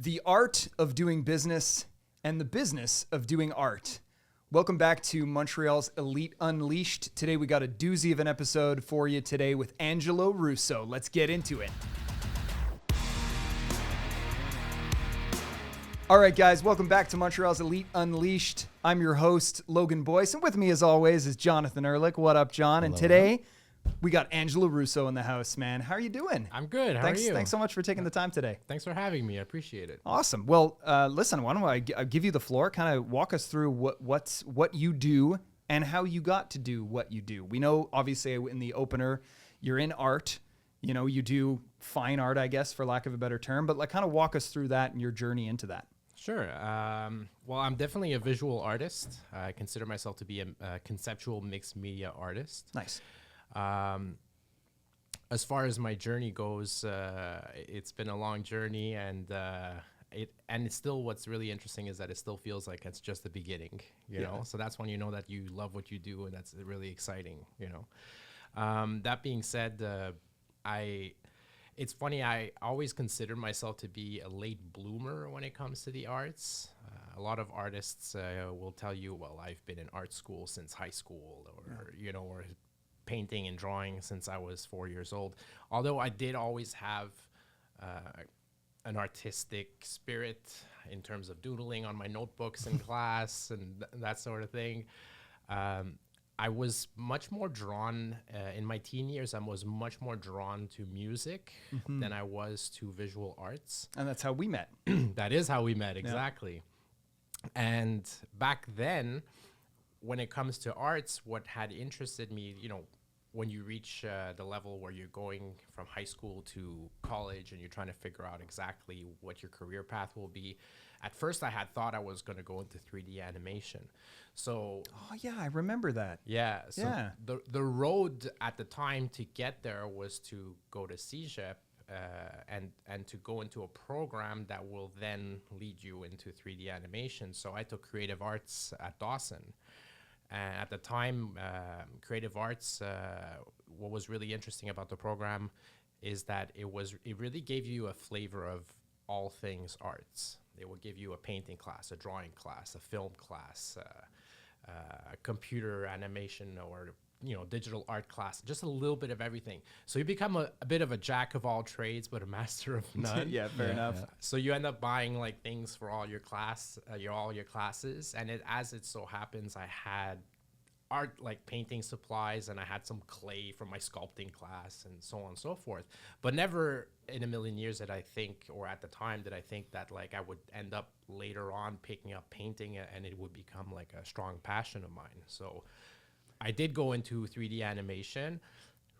The art of doing business and the business of doing art. Welcome back to Montreal's Elite Unleashed. Today we got a doozy of an episode for you today with Angelo Russo. Let's get into it. All right, guys, welcome back to Montreal's Elite Unleashed. I'm your host, Logan Boyce, and with me as always is Jonathan Ehrlick. What up, John? Hello. And today we got Angelo Russo in the house, man. How are you doing? I'm good. How are you? Thanks so much for taking the time today. Thanks for having me. I appreciate it. Awesome. Well, listen, why don't I give you the floor? Kind of walk us through what you do and how you got to do what you do. We know, obviously, in the opener, you're in art. You know, you do fine art, I guess, for lack of a better term. But like, kind of walk us through that and your journey into that. Sure. Well, I'm definitely a visual artist. I consider myself to be a conceptual mixed media artist. Nice. As far as my journey goes, it's been a long journey, and it's still, what's really interesting is that it still feels like it's just the beginning, you know? So that's when you know that you love what you do, and that's really exciting, you know? That being said, it's funny, I always consider myself to be a late bloomer when it comes to the arts. A lot of artists will tell you, well, I've been in art school since high school, or, you know, or painting and drawing since I was 4 years old. Although I did always have an artistic spirit in terms of doodling on my notebooks in class and that sort of thing. I was much more drawn, in my teen years, I was much more drawn to music than I was to visual arts. And that's how we met. That is how we met, exactly. Yeah. And back then, when it comes to arts, what had interested me, you know, when you reach the level where you're going from high school to college and you're trying to figure out exactly what your career path will be. At first, I had thought I was going to go into 3D animation. So, oh yeah, I remember that. Yeah. So yeah. The road at the time to get there was to go to CEGEP and to go into a program that will then lead you into 3D animation. So I took creative arts at Dawson. And at the time, creative arts, what was really interesting about the program is that it really gave you a flavor of all things arts. They would give you a painting class, a drawing class, a film class, a computer animation, or digital art class, just a little bit of everything. So you become a bit of a jack of all trades, but a master of none. Yeah, fair enough. Yeah. So you end up buying like things for all your classes, and as it so happens, I had art, like painting supplies, and I had some clay from my sculpting class, and so on and so forth. But never in a million years did I think, or at the time did I think that like I would end up later on picking up painting, and it would become like a strong passion of mine. So I did go into 3D animation,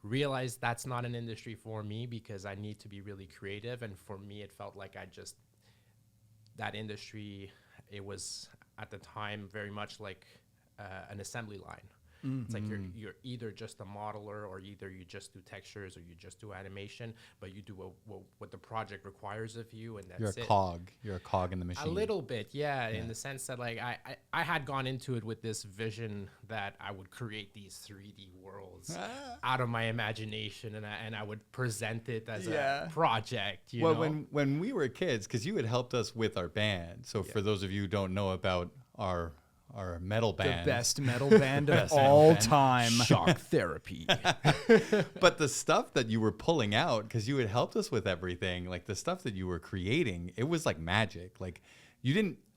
realized that's not an industry for me because I need to be really creative. And for me, it felt like that industry, it was at the time very much like an assembly line. It's like you're either just a modeler, or either you just do textures, or you just do animation, but you do what the project requires of you, and that's it. You're a cog in the machine. A little bit, yeah, in the sense that like I had gone into it with this vision that I would create these 3D worlds out of my imagination, and I would present it as a project. You know? when we were kids, because you had helped us with our band. So for those of you who don't know about our metal band. The best metal band of all time. Shock Therapy. But the stuff that you were pulling out, because you had helped us with everything, like the stuff that you were creating, it was like magic. Like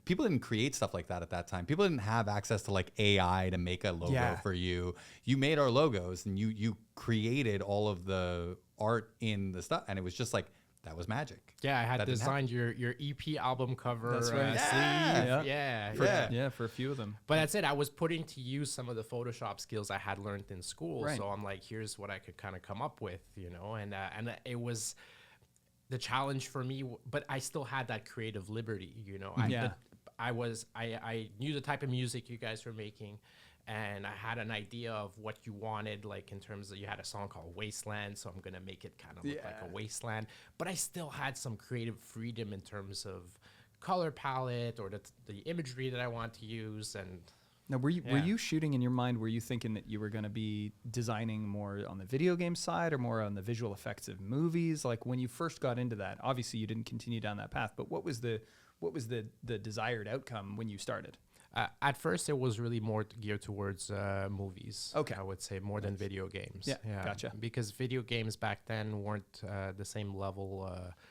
people didn't create stuff like that at that time. People didn't have access to like AI to make a logo for you. You made our logos, and you created all of the art in the stuff. And it was just like, that was magic. Yeah, I had designed your EP album cover. That's right. Sleeve. For a few of them. But that's it. I was putting to use some of the Photoshop skills I had learned in school. Right. So I'm like, here's what I could kind of come up with, you know. And it was the challenge for me, but I still had that creative liberty, you know. I knew the type of music you guys were making. And I had an idea of what you wanted, like in terms of, you had a song called Wasteland, so I'm going to make it kind of look like a wasteland. But I still had some creative freedom in terms of color palette or the imagery that I want to use. And Now, were you shooting in your mind? Were you thinking that you were going to be designing more on the video game side or more on the visual effects of movies? Like when you first got into that, obviously you didn't continue down that path. But what was the desired outcome when you started? At first, it was really more geared towards movies. Okay. I would say more than video games. Yeah, gotcha. Because video games back then weren't the same level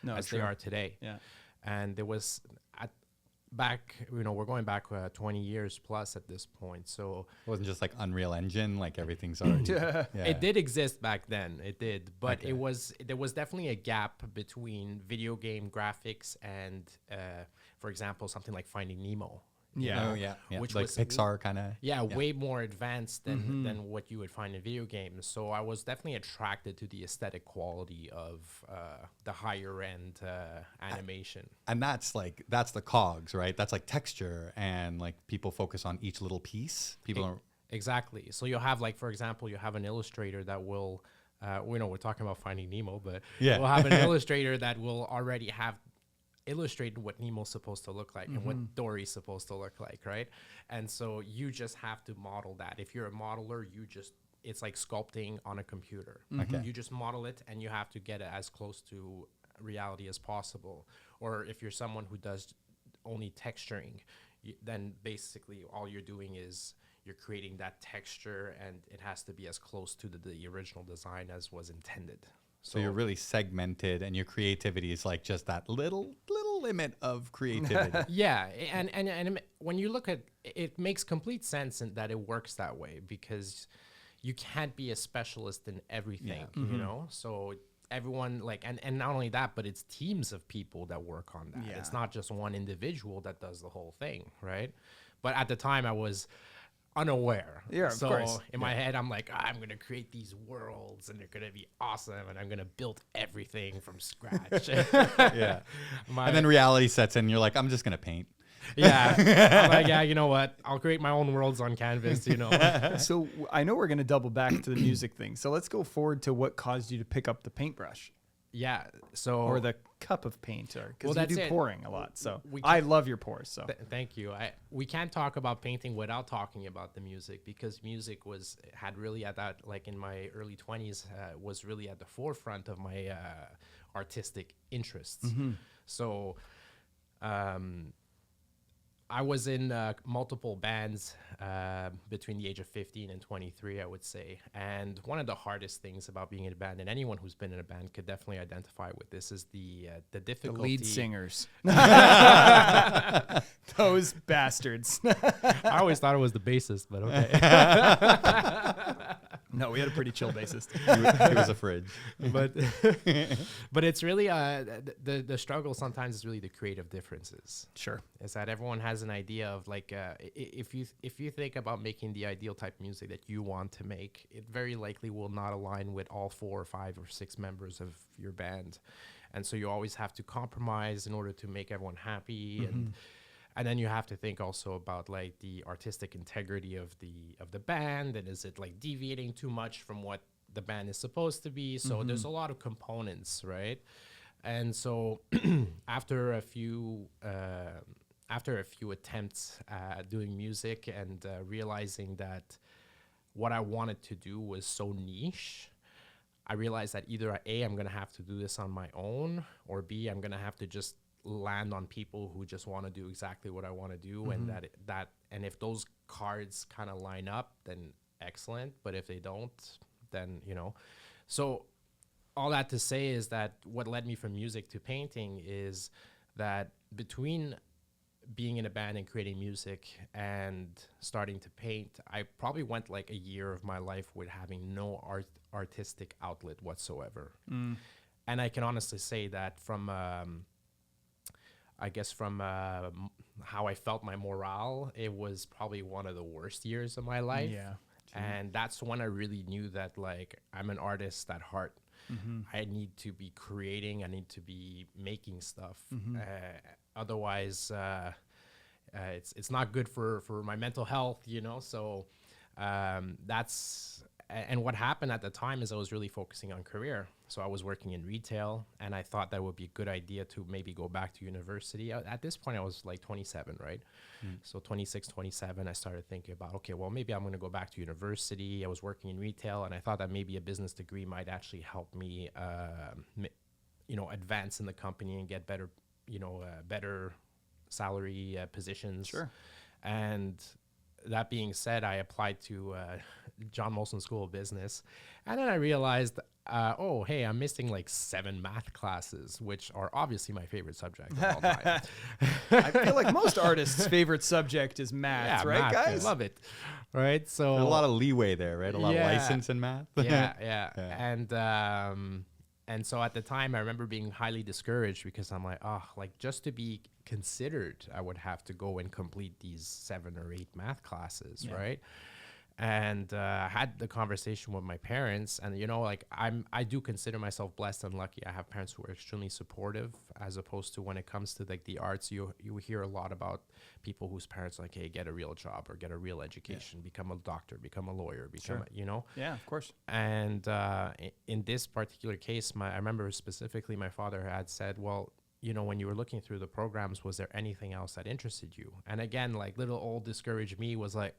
as true. they are today. Yeah. And there was back, we're going back 20 years plus at this point. So It wasn't just like Unreal Engine, like everything's already. Yeah. it did exist back then. It did, but Okay. there was definitely a gap between video game graphics and, for example, something like Finding Nemo. Yeah. Oh, yeah. Which like was Pixar kind of. way more advanced than what you would find in video games. So I was definitely attracted to the aesthetic quality of the higher end animation. And that's the cogs, right? That's like texture, and like people focus on each little piece. People are. Exactly. So you'll have, like, for example, you have an illustrator that will, we're talking about Finding Nemo, but Yeah. we'll have an illustrator that will already have illustrated what Nemo's supposed to look like and what Dory's supposed to look like, right? And so you just have to model that. If you're a modeler, it's like sculpting on a computer. Okay. You just model it and you have to get it as close to reality as possible. Or if you're someone who does only texturing, then basically all you're doing is you're creating that texture, and it has to be as close to the original design as was intended. So you're really segmented, and your creativity is like just that little limit of creativity. Yeah, and when you look at it, makes complete sense in that it works that way, because you can't be a specialist in everything, you know? So everyone, like, and not only that, but it's teams of people that work on that. Yeah. It's not just one individual that does the whole thing, right? But at the time I was unaware. Yeah, of so course. in my head, I'm like, I'm going to create these worlds and they're going to be awesome, and I'm going to build everything from scratch. Yeah. And then reality sets in. You're like, I'm just going to paint. Yeah. I'm like, yeah, you know what? I'll create my own worlds on canvas, you know. So I know we're going to double back to the music thing. So let's go forward to what caused you to pick up the paintbrush Yeah. So or the cup of paint, or because Well, you do that's it. pouring a lot. So We I love your pours. So Thank you. We can't talk about painting without talking about the music, because music had really at that, like in my early 20s, was really at the forefront of my artistic interests. So I was in multiple bands between the age of 15 and 23, I would say. And one of the hardest things about being in a band, and anyone who's been in a band could definitely identify with this, is the the difficulty. lead singers, those bastards. I always thought it was the bassist, but okay. No, we had a pretty chill bassist. He was a fridge. But it's really the struggle sometimes is really the creative differences. Sure. Is that everyone has an idea of, like, if you think about making the ideal type of music that you want to make, it very likely will not align with all 4 or 5 or 6 members of your band, and so you always have to compromise in order to make everyone happy. And then you have to think also about, like, the artistic integrity of the band, and is it, like, deviating too much from what the band is supposed to be? So there's a lot of components, right? And so after a few attempts at doing music and realizing that what I wanted to do was so niche, I realized that either A, I'm going to have to do this on my own, or B, I'm going to have to just land on people who just want to do exactly what I want to do. And and if those cards kind of line up, then excellent. But if they don't, then, you know. So all that to say is that what led me from music to painting is that between being in a band and creating music and starting to paint, I probably went like a year of my life with having no artistic outlet whatsoever. And I can honestly say that from how I felt my morale, it was probably one of the worst years of my life. Yeah. And that's when I really knew that, like, I'm an artist at heart. I need to be creating. I need to be making stuff. Otherwise, it's not good for my mental health, you know? So that's and what happened at the time is I was really focusing on career. So I was working in retail, and I thought that would be a good idea to maybe go back to university. At this point, I was like 27, right? So 26, 27, I started thinking about, okay, well, maybe I'm going to go back to university. I was working in retail, and I thought that maybe a business degree might actually help me, advance in the company and get better, better salary positions. Sure. And that being said, I applied to John Molson School of Business, and then I realized, hey, I'm missing like 7 math classes, which are obviously my favorite subject of all time. I feel like most artists' favorite subject is math, right, math, guys? I love it. Right, so There's a lot of leeway there, right? A lot of license in math. yeah. And so at the time, I remember being highly discouraged because I'm like, just to be considered, I would have to go and complete these 7 or 8 math classes, right? And I had the conversation with my parents, and I do consider myself blessed and lucky. I have parents who are extremely supportive, as opposed to when it comes to like the arts, you hear a lot about people whose parents are like, hey, get a real job or get a real education, become a doctor, become a lawyer, Yeah, of course. And in this particular case, I remember specifically my father had said, well, when you were looking through the programs, was there anything else that interested you? And again, like little old discouraged me was like,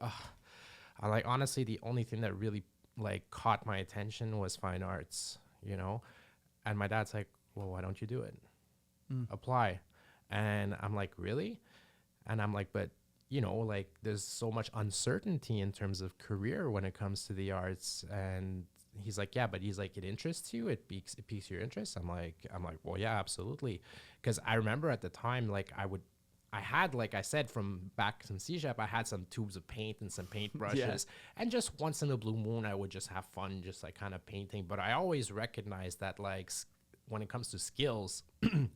honestly, the only thing that really like caught my attention was fine arts, And my dad's like, well, why don't you do it? Apply. And I'm like, really? And I'm like, but there's so much uncertainty in terms of career when it comes to the arts. And he's like, yeah, but he's like, it interests you? It piques your interest? I'm like, well, yeah, absolutely. Because I remember at the time, like I had, like I said, from back in CJEP, I had some tubes of paint and some paint brushes. And just once in a blue moon, I would just have fun, just like kind of painting. But I always recognized that, like, when it comes to skills,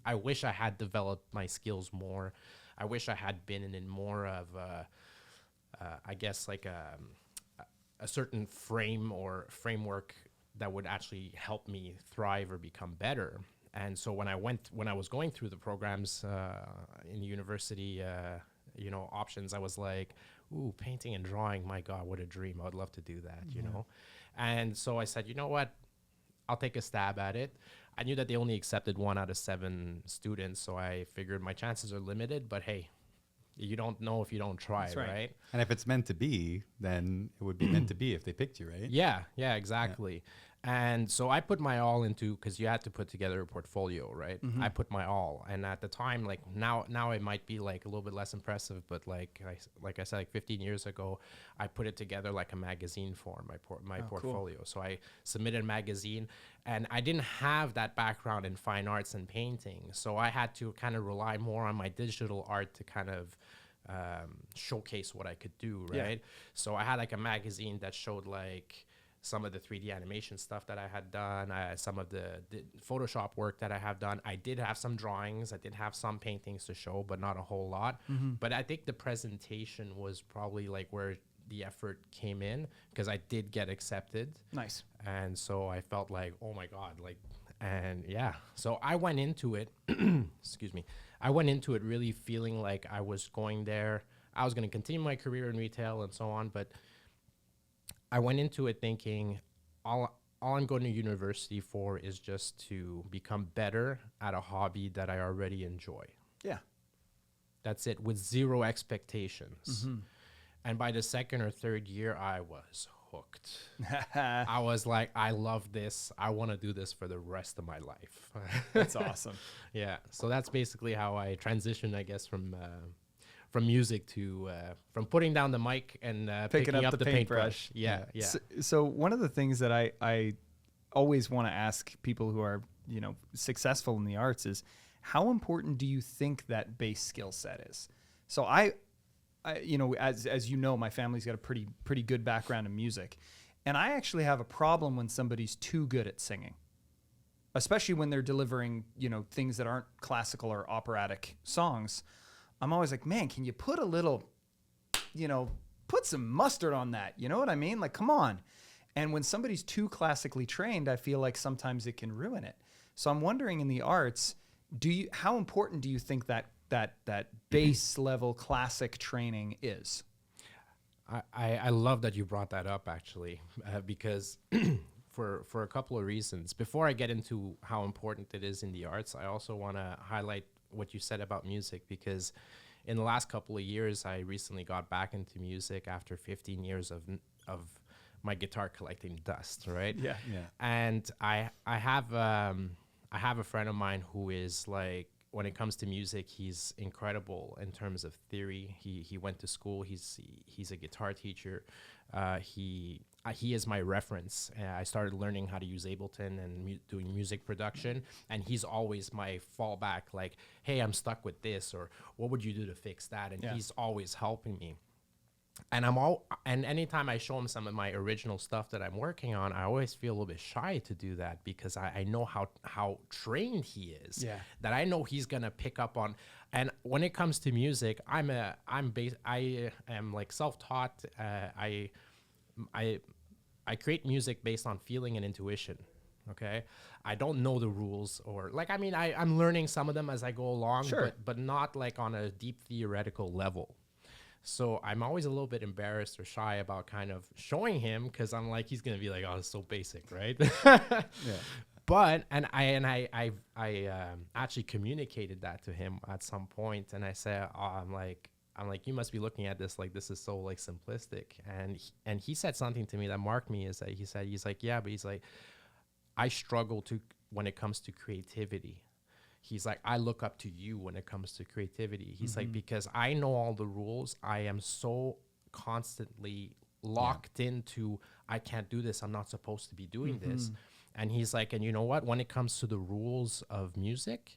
I wish I had developed my skills more. I wish I had been in more of I guess, like a certain framework that would actually help me thrive or become better. And so when I was going through the programs in university, options, I was like, ooh, painting and drawing, my God, what a dream. I would love to do that, you know? And so I said, you know what? I'll take a stab at it. I knew that they only accepted 1 out of 7 students, so I figured my chances are limited, but hey, you don't know if you don't try, right? And if it's meant to be, then it would be meant to be if they picked you, right? Yeah, exactly. Yeah. And so I put my all into, because you had to put together a portfolio, right? I put my all. And at the time, like now it might be like a little bit less impressive, but like I said, like 15 years ago, I put it together like a magazine form, my portfolio. Cool. So I submitted a magazine, and I didn't have that background in fine arts and painting. So I had to kind of rely more on my digital art to kind of showcase what I could do, right? Yeah. So I had like a magazine that showed like some of the 3D animation stuff that I had done, some of the Photoshop work that I have done. I did have some drawings, I did have some paintings to show, but not a whole lot. But I think the presentation was probably like where the effort came in, because I did get accepted. Nice. And so I felt like, oh my God, like, and yeah. So I went into it, excuse me, I went into it really feeling like I was going there. I was going to continue my career in retail and so on, but I went into it thinking all I'm going to university for is just to become better at a hobby that I already enjoy. Yeah. That's it, with zero expectations. And by the second or third year, I was hooked. I was like, I love this. I want to do this for the rest of my life. That's awesome. Yeah. So that's basically how I transitioned, I guess, from music to from putting down the mic and picking up the paintbrush. Yeah. So one of the things that I always want to ask people who are successful in the arts is, how important do you think that base skill set is? So I as you know, my family's got a pretty good background in music, and I actually have a problem when somebody's too good at singing, especially when they're delivering things that aren't classical or operatic songs. I'm always like, man, can you put a little, put some mustard on that? You know what I mean? Like, come on. And when somebody's too classically trained, I feel like sometimes it can ruin it. So I'm wondering, in the arts, how important do you think that base level classic training is? I love that you brought that up, actually, because for a couple of reasons. Before I get into how important it is in the arts, I also want to highlight what you said about music, because in the last couple of years, I recently got back into music after 15 years of my guitar collecting dust, right? Yeah. And I have a friend of mine who is like, when it comes to music, he's incredible in terms of theory. He went to school. He's a guitar teacher. He is my reference. I started learning how to use Ableton and doing music production, and he's always my fallback. Like, hey, I'm stuck with this, or what would you do to fix that? And he's always helping me. And and anytime I show him some of my original stuff that I'm working on, I always feel a little bit shy to do that, because I know how trained he is. Yeah. That I know he's gonna pick up on. And when it comes to music, I am like self-taught. I create music based on feeling and intuition. Okay, I don't know the rules, or like, I mean, I'm learning some of them as I go along, but not like on a deep theoretical level. So I'm always a little bit embarrassed or shy about kind of showing him, because I'm like, he's gonna be like, oh, it's so basic, right? Yeah. But I actually communicated that to him at some point, and I said, I'm like, you must be looking at this like this is so like simplistic. And he said something to me that marked me, is that he's like, yeah, but he's like, I struggle when it comes to creativity. He's like, I look up to you when it comes to creativity. He's like, because I know all the rules. I am so constantly locked into, I can't do this. I'm not supposed to be doing this. And he's like, and you know what? When it comes to the rules of music,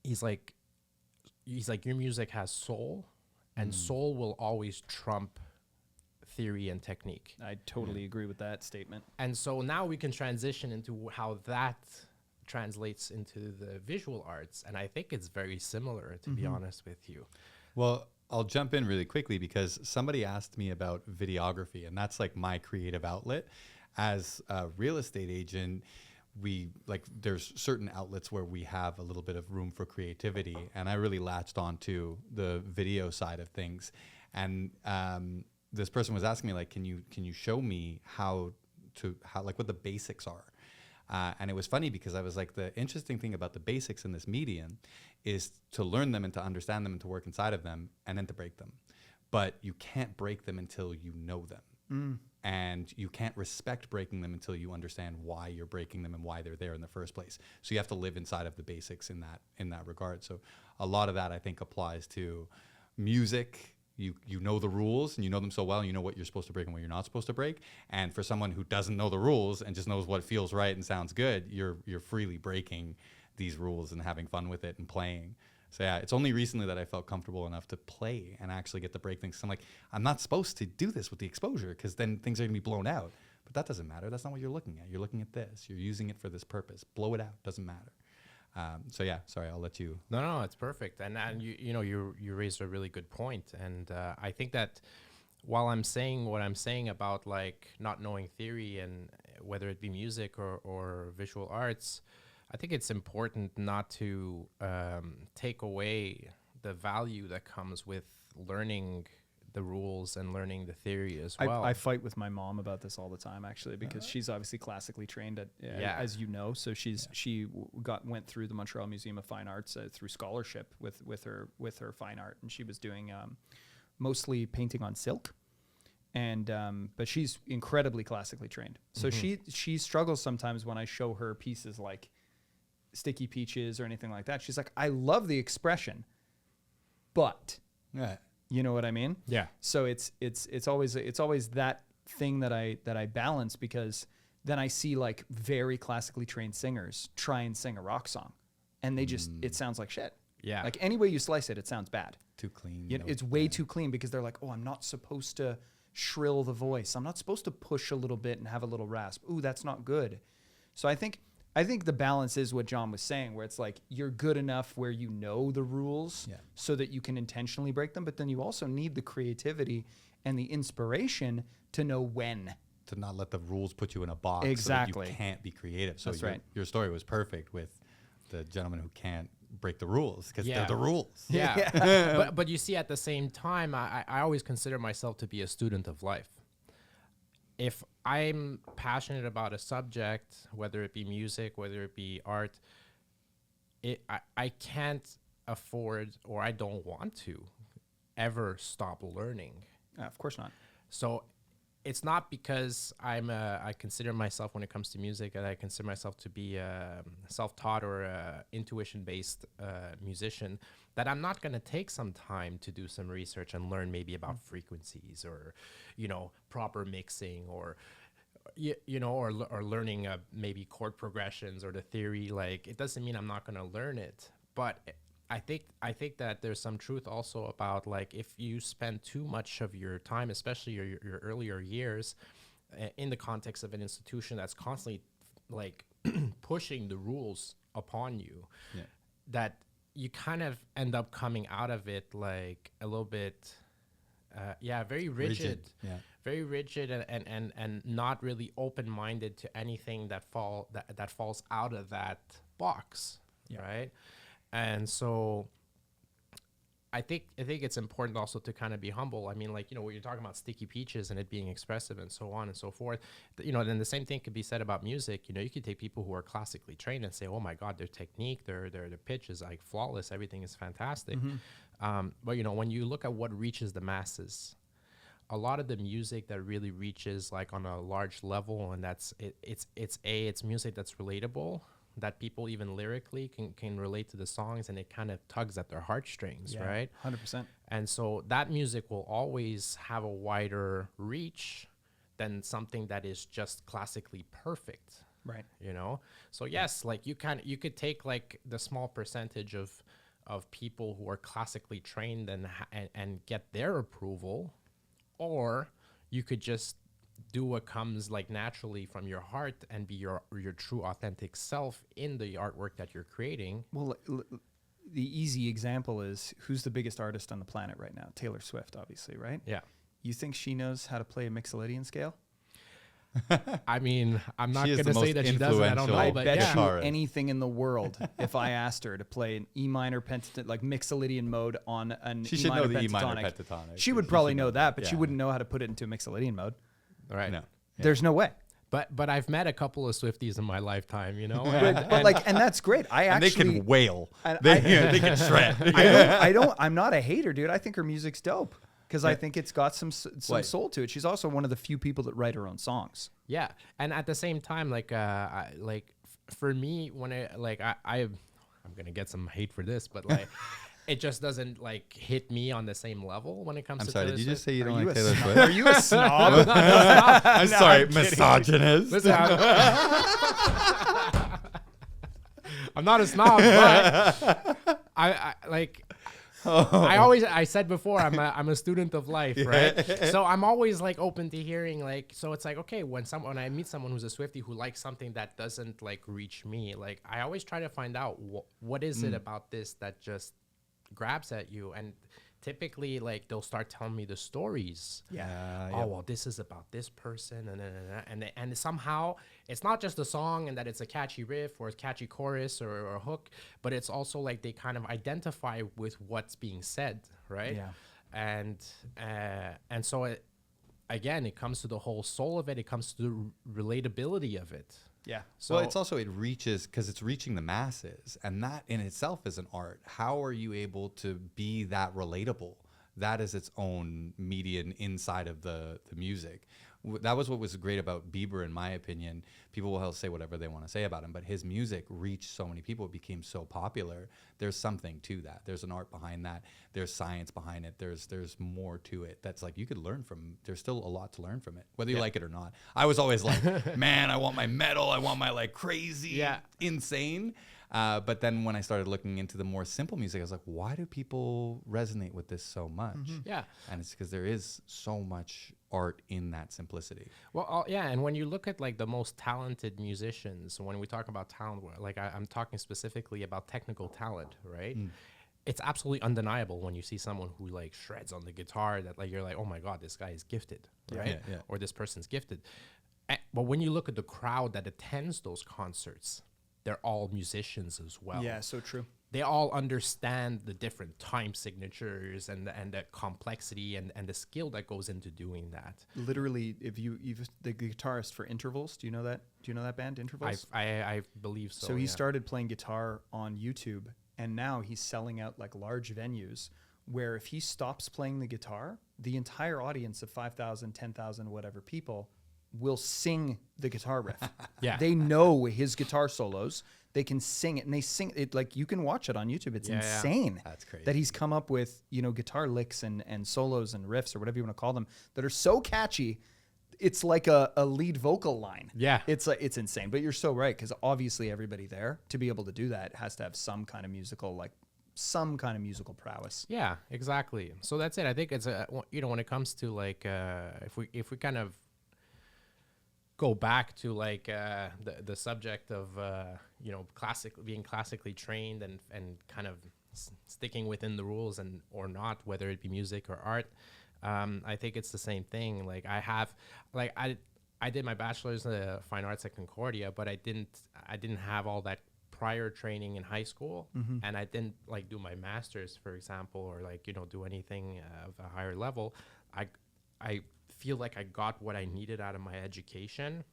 he's like, your music has soul, and soul will always trump theory and technique. I totally agree with that statement. And so now we can transition into how that translates into the visual arts, and I think it's very similar, to be honest with you. Well, I'll jump in really quickly, because somebody asked me about videography, and that's like my creative outlet. As a real estate agent, there's certain outlets where we have a little bit of room for creativity, and I really latched onto the video side of things. And this person was asking me, like, can you show me how what the basics are? And it was funny, because I was like, the interesting thing about the basics in this medium is to learn them and to understand them and to work inside of them, and then to break them. But you can't break them until you know them. And you can't respect breaking them until you understand why you're breaking them and why they're there in the first place. So you have to live inside of the basics in that regard. So a lot of that, I think, applies to music. You know the rules, and you know them so well, and you know what you're supposed to break and what you're not supposed to break. And for someone who doesn't know the rules and just knows what feels right and sounds good, you're freely breaking these rules and having fun with it and playing. So yeah, it's only recently that I felt comfortable enough to play and actually get to break things. I'm like, I'm not supposed to do this with the exposure, because then things are gonna be blown out. But that doesn't matter. That's not what you're looking at. You're looking at this. You're using it for this purpose. Blow it out. Doesn't matter. So yeah, sorry, I'll let you. No, it's perfect. And you raised a really good point. And I think that while I'm saying what I'm saying about like not knowing theory, and whether it be music or visual arts, I think it's important not to take away the value that comes with learning the rules and learning the theory as well. I fight with my mom about this all the time, actually, because she's obviously classically trained as you know. So she went through the Montreal Museum of Fine Arts through scholarship with her fine art, and she was doing mostly painting on silk. And but she's incredibly classically trained. So she struggles sometimes when I show her pieces like Sticky Peaches or anything like that. She's like, I love the expression, but you know what I mean? Yeah. So it's always that thing that I balance, because then I see like very classically trained singers try and sing a rock song, and they just it sounds like shit. Yeah. Like any way you slice it, it sounds bad. Too clean. It's way too clean, because they're like, oh, I'm not supposed to shrill the voice. I'm not supposed to push a little bit and have a little rasp. Ooh, that's not good. So I think the balance is what John was saying, where it's like you're good enough where you know the rules so that you can intentionally break them, but then you also need the creativity and the inspiration to know when. To not let the rules put you in a box exactly. so that you can't be creative. So That's right. Your story was perfect with the gentleman who can't break the rules because Yeah. they're the rules. Yeah. but you see, at the same time, I always consider myself to be a student of life. If I'm passionate about a subject, whether it be music, whether it be art, I can't afford, or I don't want to ever stop learning. Of course not. So it's not because I consider myself, when it comes to music, that I consider myself to be a self-taught or a intuition-based musician, that I'm not going to take some time to do some research and learn maybe about frequencies or, proper mixing or, or learning maybe chord progressions or the theory. Like, it doesn't mean I'm not going to learn it, but I think that there's some truth also about, like, if you spend too much of your time, especially your earlier years, in the context of an institution that's constantly like pushing the rules upon you, that you kind of end up coming out of it like a little bit, very rigid. Very rigid and not really open-minded to anything that falls out of that box, right? And so I think it's important also to kind of be humble. I mean, like, when you're talking about Sticky Peaches and it being expressive and so on and so forth, then the same thing could be said about music. You could take people who are classically trained and say, oh my God, their technique, their pitch is like flawless. Everything is fantastic. But when you look at what reaches the masses, a lot of the music that really reaches like on a large level, and it's music that's relatable, that people even lyrically can relate to the songs, and it kind of tugs at their heartstrings, right? 100%. And so that music will always have a wider reach than something that is just classically perfect, Right. So yes, like you could take like the small percentage of people who are classically trained and get their approval, or you could just do what comes like naturally from your heart and be your true authentic self in the artwork that you're creating. Well, the easy example is, who's the biggest artist on the planet right now? Taylor Swift, obviously, right? Yeah. You think she knows how to play a Mixolydian scale? I mean, I'm not She is going to the say most that she doesn't. I don't know, influential but Bet yeah. you guitarist. anything in the world, if I asked her to play an E minor pentatonic, like Mixolydian mode on an She E should know minor the E minor pentatonic, pentatonic. she would probably should know that, but she yeah. wouldn't know how to put it into a Mixolydian mode. Right. No. There's no way. But I've met a couple of Swifties in my lifetime, And that's great. And they actually can wail. and They I- can shred. I'm not a hater, dude. I think her music's dope because I think it's got some Right. soul to it. She's also one of the few people that write her own songs. Yeah, and at the same time, for me, when I'm gonna get some hate for this, but like, it just doesn't like hit me on the same level when it comes I'm to sorry, Taylor did you just Swift. say you Are don't you like a Taylor snob? Swift? Are you a snob? I'm sorry, I'm kidding. misogynist. Listen, I'm not a snob, but I said before, I'm a student of life, right? So I'm always like open to hearing, like, so it's like, okay, when I meet someone who's a Swiftie who likes something that doesn't like reach me, like I always try to find out what is it about this that just grabs at you. And typically like they'll start telling me the stories. Well, this is about this person, and somehow it's not just a song and that it's a catchy riff or a catchy chorus or a hook, but it's also like they kind of identify with what's being said, right? Yeah. And so it comes to the whole soul of it. It comes to the relatability of it. Yeah. So Well, it's also, it reaches, because it's reaching the masses, and that in itself is an art. How are you able to be that relatable? That is its own median inside of the music. That was what was great about Bieber, in my opinion. People will say whatever they want to say about him, but his music reached so many people. It became so popular. There's something to that. There's an art behind that. There's science behind it. There's more to it. That's like, you could learn from. There's still a lot to learn from it, whether you like it or not. I was always like, man, I want my metal. I want my like crazy, insane. But then when I started looking into the more simple music, I was like, why do people resonate with this so much? Yeah. And it's because there is so much art in that simplicity. Well, and when you look at like the most talented musicians, when we talk about talent, like I'm talking specifically about technical talent, right? It's absolutely undeniable when you see someone who like shreds on the guitar that like you're like, oh my God, this guy is gifted, right? Yeah. Or this person's gifted. But when you look at the crowd that attends those concerts, they're all musicians as well. Yeah, so true. they all understand the different time signatures and the complexity and the skill that goes into doing that. Literally, if you've the guitarist for Intervals, do you know that band, Intervals? I believe so. So he started playing guitar on YouTube, and now he's selling out like large venues where if he stops playing the guitar, the entire audience of 5,000, 10,000, whatever people will sing the guitar riff. Yeah. They know his guitar solos. They can sing it, and they sing it like you can watch it on YouTube. It's insane. That's crazy. That he's come up with, guitar licks and solos and riffs or whatever you want to call them that are so catchy. It's like a lead vocal line. Yeah. It's insane. But you're so right, because obviously everybody there to be able to do that has to have some kind of musical prowess. Yeah, exactly. So that's it. I think it's when it comes to like if we kind of go back to like the subject of being classically trained and kind of sticking within the rules and or not, whether it be music or art. I think it's the same thing. Like I did my bachelor's in fine arts at Concordia, but I didn't have all that prior training in high school, and I didn't like do my master's, for example, or like do anything of a higher level. I feel like I got what I needed out of my education,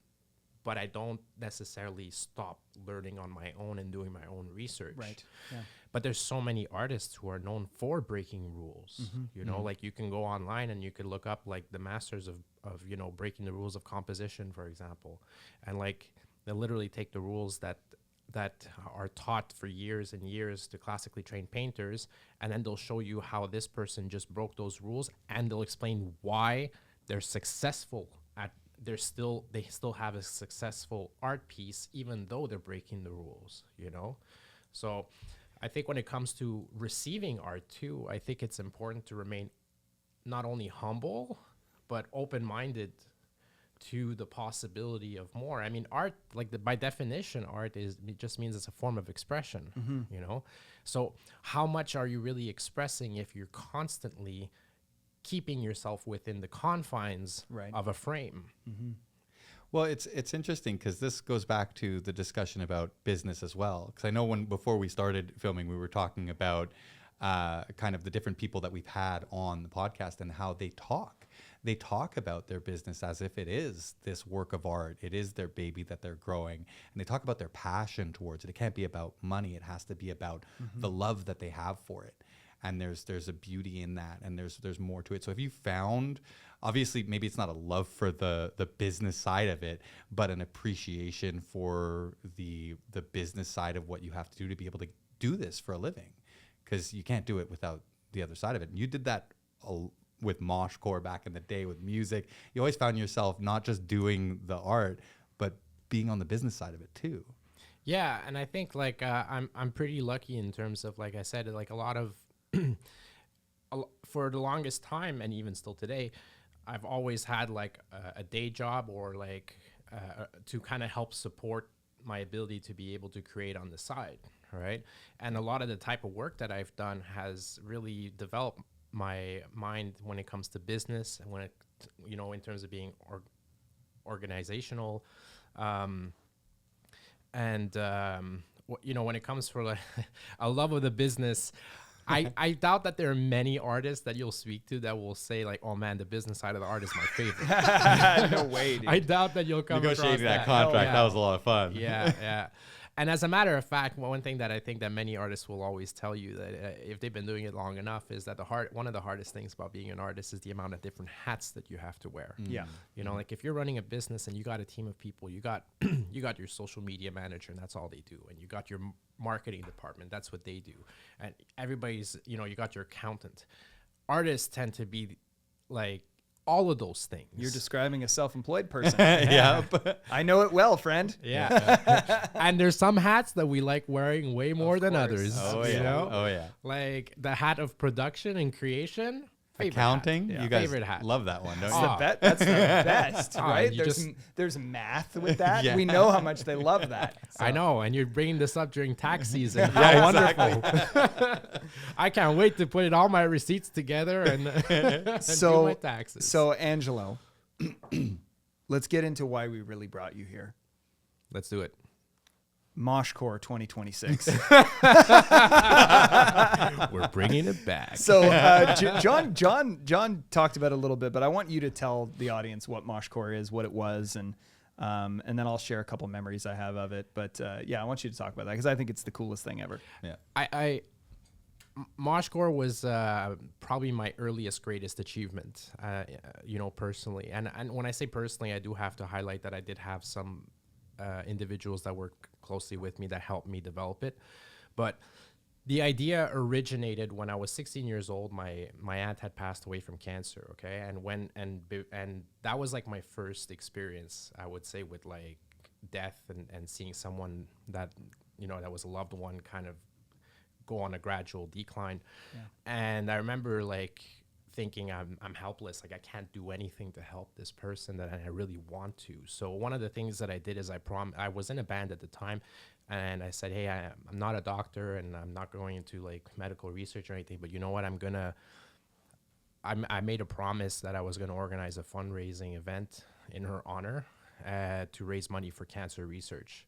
but I don't necessarily stop learning on my own and doing my own research. Right. Yeah. But there's so many artists who are known for breaking rules. Like you can go online and you could look up like the masters of breaking the rules of composition, for example, and like they literally take the rules that are taught for years and years to classically trained painters, and then they'll show you how this person just broke those rules, and they'll explain why they're successful they still have a successful art piece even though they're breaking the rules. So I think when it comes to receiving art too, I think it's important to remain not only humble but open-minded to the possibility of more. I mean, art, by definition, art it just means it's a form of expression, So how much are you really expressing if you're constantly keeping yourself within the confines of a frame? Well, it's interesting because this goes back to the discussion about business as well. Because I know before we started filming, we were talking about kind of the different people that we've had on the podcast and how they talk. They talk about their business as if it is this work of art. It is their baby that they're growing. And they talk about their passion towards it. It can't be about money. It has to be about the love that they have for it. And there's a beauty in that, and there's more to it. So if you found, obviously maybe it's not a love for the business side of it, but an appreciation for the business side of what you have to do to be able to do this for a living, because you can't do it without the other side of it. And you did that with Mosh Core back in the day with music. You always found yourself not just doing the art, but being on the business side of it too. Yeah, and I think I'm pretty lucky in terms of, like I said, like a lot of for the longest time, and even still today, I've always had like a day job or like to kind of help support my ability to be able to create on the side, right? And a lot of the type of work that I've done has really developed my mind when it comes to business and when it, in terms of being organizational, when it comes for like a love of the business. I doubt that there are many artists that you'll speak to that will say like, "Oh man, the business side of the art is my favorite." No way, dude. I doubt that you'll come across Negotiating that contract, yeah. that was a lot of fun. Yeah. And as a matter of fact, one thing that I think that many artists will always tell you that if they've been doing it long enough is that one of the hardest things about being an artist is the amount of different hats that you have to wear. Yeah. Like if you're running a business and you got a team of people, you got your social media manager, and that's all they do. And you got your marketing department, that's what they do. And everybody's, you got your accountant. Artists tend to be like all of those things. You're describing a self-employed person. Yeah. I know it well, friend. Yeah. And there's some hats that we like wearing way more than others. Oh, you yeah. know? Oh, yeah. Like the hat of production and creation. Accounting, hat. you guys favorite hat. love that one, don't That's you? That's the best, right? you There's math with that. Yeah. We know how much they love that. So. I know, and you're bringing this up during tax season. Yeah, Wonderful. I can't wait to put all my receipts together and do my taxes. So, Angelo, let's get into why we really brought you here. Let's do it. Moshcore 2026. We're bringing it back. So John talked about it a little bit, but I want you to tell the audience what Moshcore is, what it was, and then I'll share a couple memories I have of it. But I want you to talk about that because I think it's the coolest thing ever. Yeah. Moshcore was probably my earliest, greatest achievement, personally. And when I say personally, I do have to highlight that I did have some individuals that work closely with me that helped me develop it. But the idea originated when I was 16 years old. My aunt had passed away from cancer. Okay. And that was like my first experience, I would say, with like death and seeing someone that, that was a loved one kind of go on a gradual decline. Yeah. And I remember like thinking I'm helpless. Like I can't do anything to help this person that I really want to. So one of the things that I did is I was in a band at the time, and I said, hey, I'm not a doctor and I'm not going into like medical research or anything, but you know what? I made a promise that I was going to organize a fundraising event in her honor to raise money for cancer research.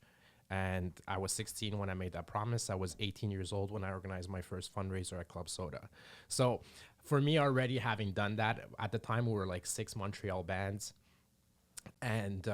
And I was 16 when I made that promise. I was 18 years old when I organized my first fundraiser at Club Soda. So for me, already having done that, at the time we were like 6 Montreal bands. And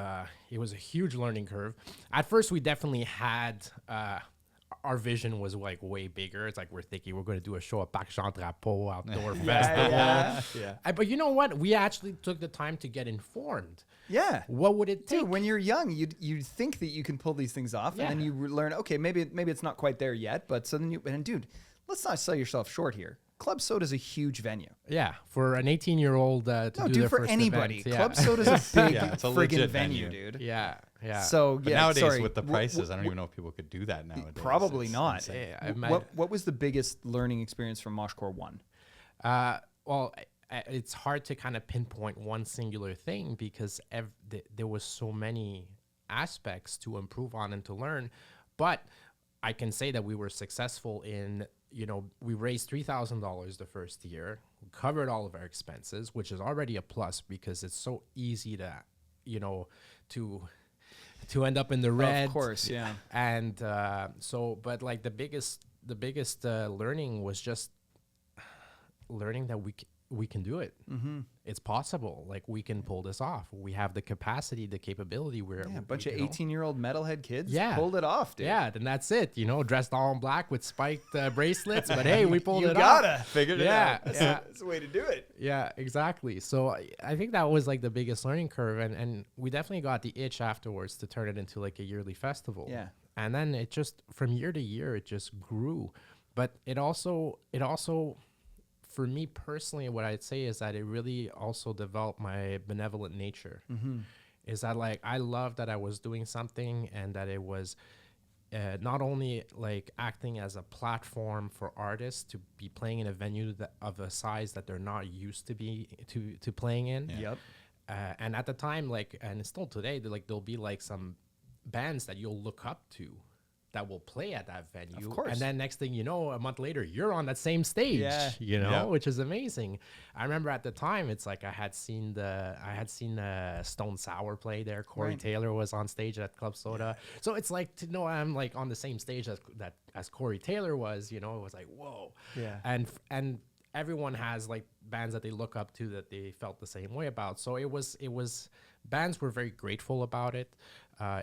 it was a huge learning curve. At first, we definitely had, our vision was like way bigger. It's like we're thinking we're going to do a show at Parc Jean Drapeau outdoor festival. But you know what? We actually took the time to get informed. Yeah. What would it take? Dude, when you're young, you think that you can pull these things off, and then you learn, okay, maybe it's not quite there yet, but so then dude, let's not sell yourself short here. Club Soda is a huge venue. Yeah, for an 18-year-old to do their for first anybody. event, Club Soda is a big it's a friggin' legit venue, venue, dude. Yeah. So But nowadays with the prices, I don't even know if people could do that nowadays. Probably It's not. insane. What was the biggest learning experience from Moshcore 1? Well, it's hard to kind of pinpoint one singular thing because there was so many aspects to improve on and to learn. But I can say that we were successful in, we raised $3,000 the first year, covered all of our expenses, which is already a plus because it's so easy to, to end up in the red. Of course, yeah. And but like the biggest learning was just learning that we can do it. Mm-hmm. It's possible. Like we can pull this off. We have the capacity, the capability. A bunch of 18-year-old metalhead kids pulled it off, dude. Yeah, then that's it. Dressed all in black with spiked bracelets. But hey, we pulled it off. You gotta figure it out. Yeah, that's the way to do it. Yeah, exactly. So I think that was like the biggest learning curve, and we definitely got the itch afterwards to turn it into like a yearly festival. Yeah, and then it just from year to year it just grew, but it also. For me personally, what I'd say is that it really also developed my benevolent nature. Mm-hmm. Is that like I loved that I was doing something and that it was not only like acting as a platform for artists to be playing in a venue of a size that they're not used to playing in. Yeah. Yep. And at the time, and still today, there'll be like some bands that you'll look up to that will play at that venue. Of course. And then next thing you know, a month later, you're on that same stage, which is amazing. I remember at the time, it's like I had seen Stone Sour play there. Corey Taylor was on stage at Club Soda. Yeah. So it's like to know I'm like on the same stage as Corey Taylor was, it was like, whoa. Yeah. And everyone has like bands that they look up to that they felt the same way about. So it was bands were very grateful about it.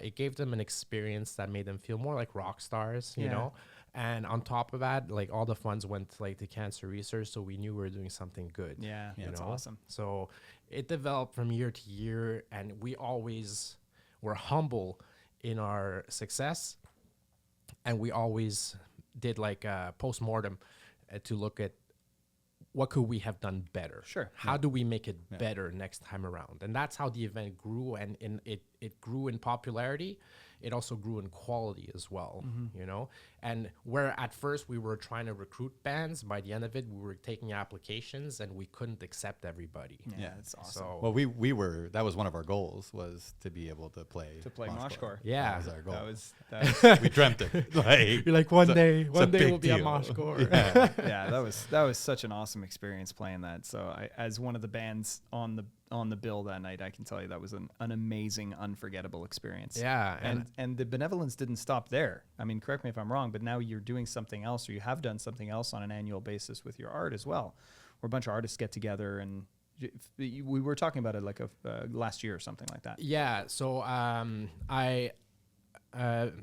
It gave them an experience that made them feel more like rock stars, you know. And on top of that, like all the funds went like to cancer research, so we knew we were doing something good. Yeah, that's awesome. So it developed from year to year, and we always were humble in our success, and we always did like a postmortem to look at what could we have done better? Sure. How do we make it better next time around? And that's how the event grew, and it grew in popularity. It also grew in quality as well, And where at first we were trying to recruit bands, by the end of it, we were taking applications and we couldn't accept everybody. Yeah, that's awesome. So, well, we were, that was one of our goals, was to be able to play Moshcore. Yeah. That was our goal. That was we dreamt it. You're like, one day we'll be at Moshcore. Yeah, that was such an awesome experience playing that. So as one of the bands on the bill that night, I can tell you that was an amazing, unforgettable experience. Yeah. And the benevolence didn't stop there. I mean, correct me if I'm wrong, but now you're doing something else, or you have done something else on an annual basis with your art as well, where a bunch of artists get together and we were talking about it like last year or something like that. Yeah. So I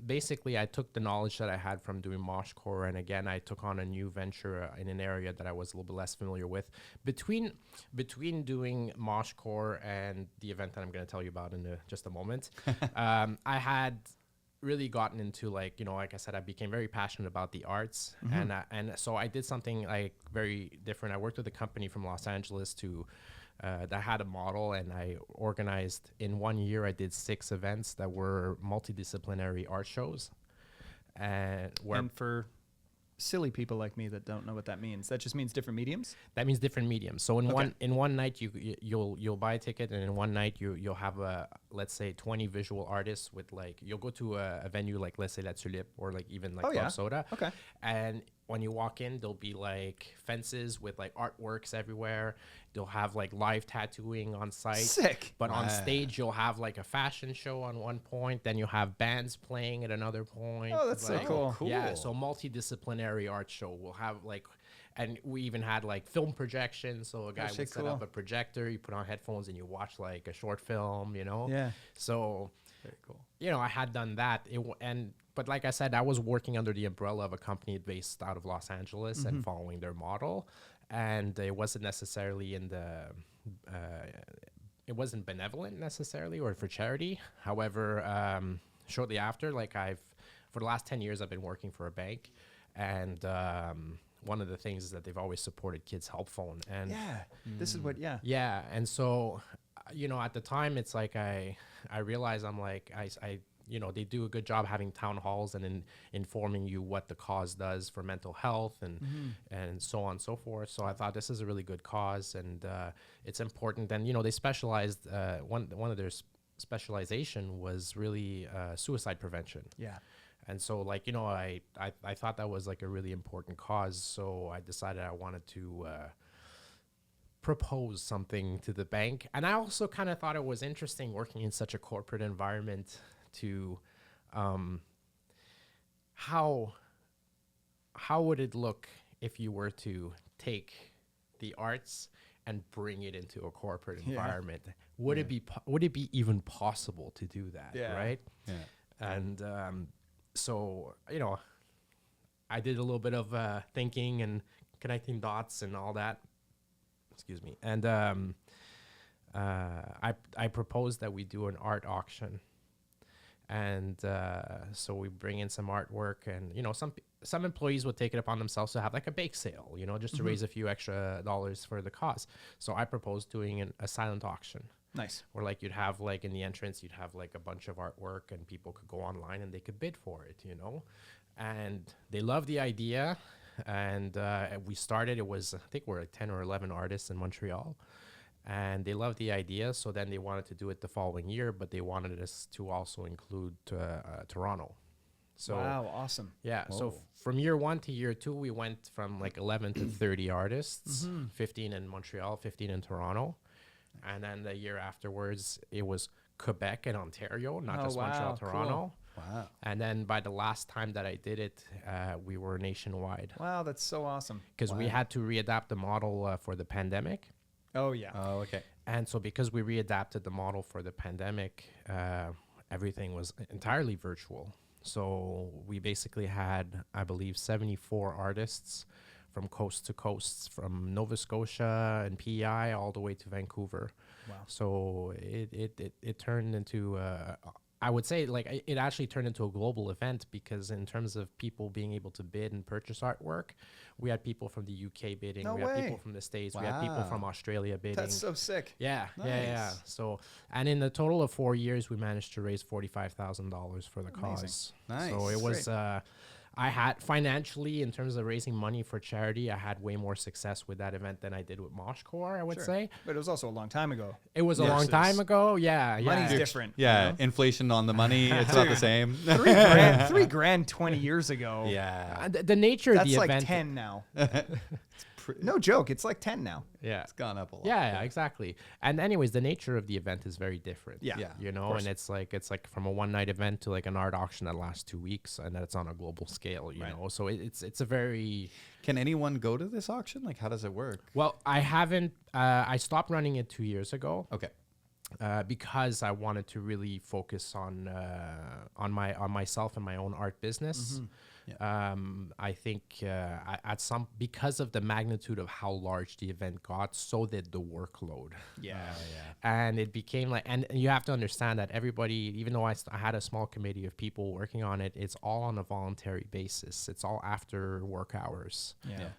basically I took the knowledge that I had from doing Moshcore, and again I took on a new venture in an area that I was a little bit less familiar with. Between doing Moshcore and the event that I'm going to tell you about in just a moment, I had really gotten into, like, you know, like I said, I became very passionate about the arts, and so I did something like very different. I worked with a company from Los Angeles that had a model, and I organized in 1 year. I did 6 events that were multidisciplinary art shows, and for silly people like me that don't know what that means, that just means different mediums. That means different mediums. So in one night you'll buy a ticket, and in one night you'll have let's say 20 visual artists with, like, you'll go to a venue like, let's say La Tulipe, or like even like Club Soda. Okay. And when you walk in, there'll be like fences with like artworks everywhere. They'll have like live tattooing on site. Sick. But on stage, you'll have like a fashion show on one point. Then you'll have bands playing at another point. Oh, that's like, so cool. Yeah, so multidisciplinary art show. We'll have like, and we even had like film projections. So a guy would set up a projector, you put on headphones, and you watch like a short film, you know? Yeah. So, very cool. You know, I had done that. But like I said, I was working under the umbrella of a company based out of Los Angeles and following their model. And it wasn't necessarily it wasn't benevolent necessarily or for charity. However, shortly after, for the last 10 years, I've been working for a bank. And one of the things is that they've always supported Kids Help Phone. And this is what, Yeah. And so, you know, at the time, it's like I realized I'm like, you know, they do a good job having town halls and informing you what the cause does for mental health and so on and so forth. So I thought this is a really good cause, and it's important. And, you know, they specialized, one of their specialization was really suicide prevention. Yeah. And so, like, you know, I thought that was like a really important cause. So I decided I wanted to propose something to the bank. And I also kind of thought it was interesting working in such a corporate environment to how would it look if you were to take the arts and bring it into a corporate environment? Would it be even possible to do that? Right? Yeah. And so, you know, I did a little bit of thinking and connecting dots and all that. Excuse me. And I proposed that we do an art auction. And so we bring in some artwork, and, you know, some employees would take it upon themselves to have like a bake sale, you know, just to raise a few extra dollars for the cause. So I proposed doing a silent auction. Nice. Where, like, you'd have, like, in the entrance, you'd have like a bunch of artwork, and people could go online and they could bid for it, you know. And they loved the idea. And we started, I think we're like 10 or 11 artists in Montreal. And they loved the idea, so then they wanted to do it the following year, but they wanted us to also include Toronto. So, wow, awesome. Yeah, so from year 1 to year 2, we went from like 11 to 30 artists, 15 in Montreal, 15 in Toronto. And then the year afterwards, it was Quebec and Ontario, not just Montreal, Toronto. Cool. Wow. And then by the last time that I did it, we were nationwide. Wow, that's so awesome. Because we had to readapt the model for the pandemic. Oh, yeah. Oh, okay. And so because we readapted the model for the pandemic, everything was entirely virtual. So we basically had, I believe, 74 artists from coast to coast, from Nova Scotia and PEI all the way to Vancouver. Wow. So it turned into I would say, like, it actually turned into a global event, because in terms of people being able to bid and purchase artwork, we had people from the UK bidding, No we way. had people from the States, we had people from Australia bidding. That's so sick. Yeah, Nice. yeah. So, and in a total of 4 years, we managed to raise $45,000 for the cause. Nice. So it was, I had financially, in terms of raising money for charity, I had way more success with that event than I did with Moshcore, I would say. But it was also a long time ago. It was a long time ago. Yeah. Money's Yeah. different. Yeah, you know? inflation on the money, it's not the same. $3,000 $20 years ago. Yeah. The nature of That's the like event. 10 now. No joke. It's like 10 now. Yeah. It's gone up a lot. Yeah, exactly. And anyways, the nature of the event is very different. Yeah. Yeah. You know, and it's like from a one-night event to like an art auction that lasts 2 weeks, and that's on a global scale, you know. So it's a very... Can anyone go to this auction? Like, how does it work? Well, I haven't I stopped running it 2 years ago. Okay. Because I wanted to really focus on myself and my own art business. I think because of the magnitude of how large the event got, so did the workload. And it became like, and you have to understand that everybody, even though I had a small committee of people working on it, it's all on a voluntary basis. It's all after work hours.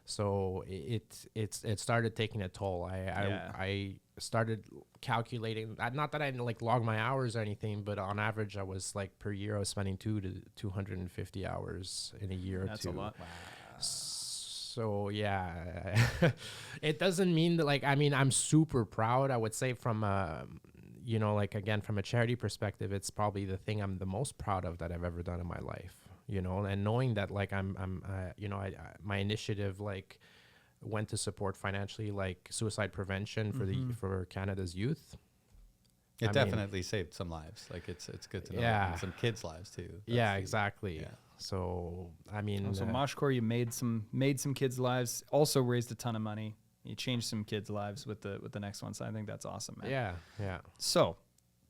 So it started taking a toll. I started calculating, not that I like log my hours or anything, but on average I was like per year I was spending 250 hours in a year. That's a lot. Wow. So yeah, it doesn't mean that, like, I mean, I'm super proud. I would say from you know, like, again, from a charity perspective, it's probably the thing I'm the most proud of that I've ever done in my life, you know, and knowing that, like, you know, my initiative, like, went to support financially, like, suicide prevention for Canada's youth. It definitely saved some lives. Like, it's good to know. And some kids' lives too. Exactly. Yeah. So I mean, so Moshcore, you made some kids' lives. Also raised a ton of money. You changed some kids' lives with the next one. So I think that's awesome, man. Yeah. So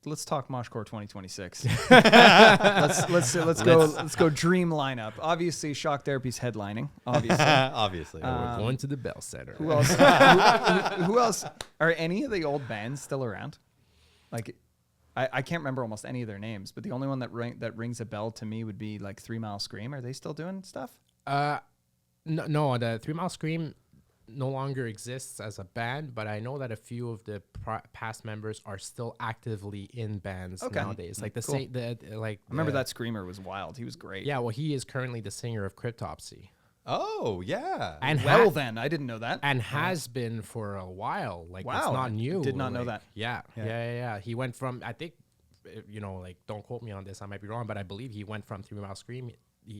let's talk Moshcore 2026. let's go dream lineup. Obviously, Shock Therapy's headlining. Obviously. We're going to the Bell Center. Who else? who else? Are any of the old bands still around? Like, I can't remember almost any of their names, but the only one that rings a bell to me would be like 3 Mile Scream. Are they still doing stuff? No, the 3 Mile Scream no longer exists as a band, but I know that a few of the past members are still actively in bands nowadays. Like I remember that Screamer was wild. He was great. Yeah, well, he is currently the singer of Cryptopsy. Oh yeah. And then I didn't know that. And has been for a while. Like, wow, it's not new. Did not know that. Yeah. He went from, I think, you know, like, don't quote me on this, I might be wrong, but I believe he went from 3 Mile Scream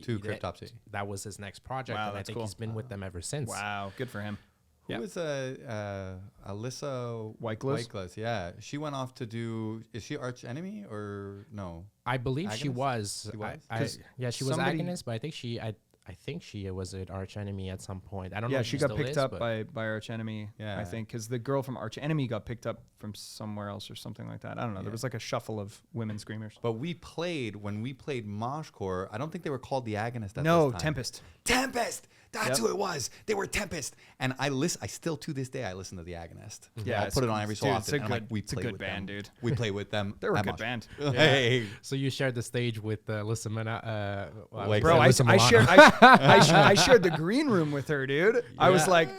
to Cryptopsy. That was his next project, and I think he's been with them ever since. Wow, good for him. Who was Alyssa Whiteglass? Yeah, she went off to do. Is she Arch Enemy or no? I believe Agonist? she was. She was? She was Agonist, but I think she was an Arch Enemy at some point. I don't know. Yeah, if she got picked up by Arch Enemy. Yeah. I think because the girl from Arch Enemy got picked up from somewhere else or something like that. I don't know. There was like a shuffle of women screamers. But when we played Moshcore, I don't think they were called the Agonist at this time. Tempest. That's who it was. They were Tempest. And I still to this day I listen to the Agonist. Yeah, I'll put it on every so often. It's a good band, dude. We play with them. They're a good band. Hey. So you shared the stage with Alyssa Bro, I shared the green room with her, dude. I was like,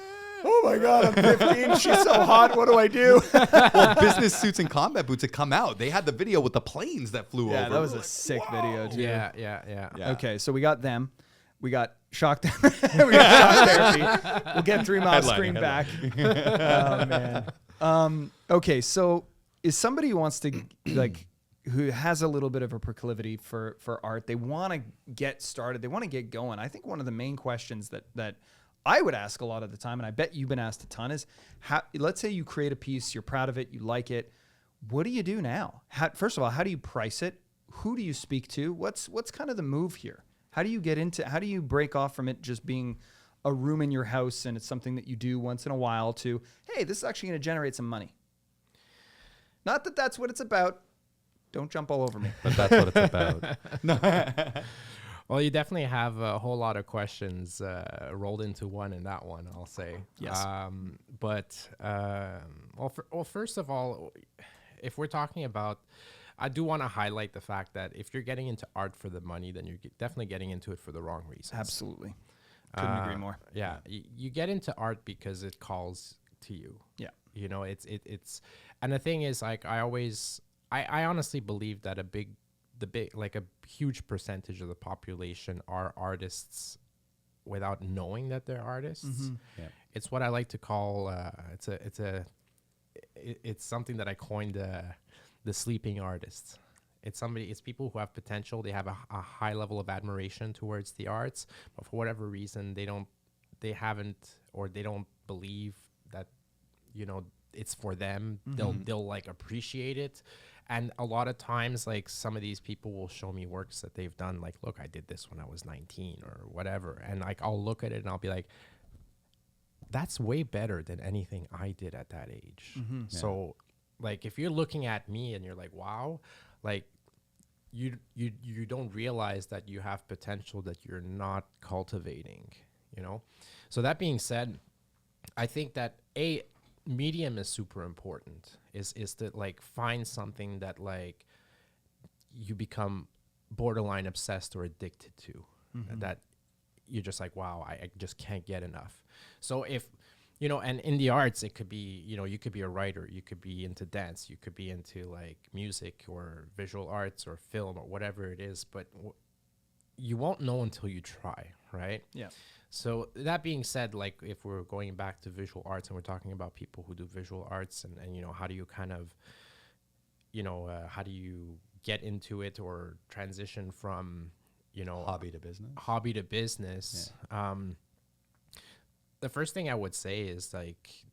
oh my God, I'm 15. She's so hot. What do I do? Well, Business Suits and Combat Boots had come out. They had the video with the planes that flew over. Yeah, that was a sick video, too. Yeah. Okay, so we got them. We got Shock Therapy. We'll get 3 Mile Scream back. Oh, man. Okay, so is somebody who wants to, like, who has a little bit of a proclivity for art, they want to get started, they want to get going. I think one of the main questions that I would ask a lot of the time, and I bet you've been asked a ton, is let's say you create a piece, you're proud of it, you like it. What do you do now? First of all, how do you price it? Who do you speak to? What's kind of the move here? How do you break off from it just being a room in your house and it's something that you do once in a while to, hey, this is actually going to generate some money? Not that that's what it's about. Don't jump all over me. But that's what it's about. Well, you definitely have a whole lot of questions rolled into one in that one, I'll say. Yes. First of all, if we're talking about, I do want to highlight the fact that if you're getting into art for the money, then you're definitely getting into it for the wrong reasons. Absolutely. Couldn't agree more. Yeah. You get into art because it calls to you. Yeah. You know, it's, and the thing is, like, I honestly believe that a huge percentage of the population are artists without knowing that they're artists. Mm-hmm. Yeah. It's what I like to call, it's something that I coined, the sleeping artists. It's people who have potential. They have a high level of admiration towards the arts, but for whatever reason, they don't they haven't, or they don't believe that, it's for them, they'll like appreciate it. And a lot of times, like, some of these people will show me works that they've done, like, look, I did this when I was 19 or whatever, and like I'll look at it and I'll be like, that's way better than anything I did at that age. So like, if you're looking at me and you're like, wow, like, you don't realize that you have potential that you're not cultivating, So that being said, I think that medium is super important, is to like find something that like you become borderline obsessed or addicted to, that you're just like, wow, I just can't get enough. So if, and in the arts, it could be, you could be a writer, you could be into dance, you could be into like music or visual arts or film or whatever it is, but you won't know until you try, right? Yeah. So that being said, like, if we're going back to visual arts and we're talking about people who do visual arts and how do you kind of, how do you get into it or transition from, hobby to business. Yeah. The first thing I would say is like,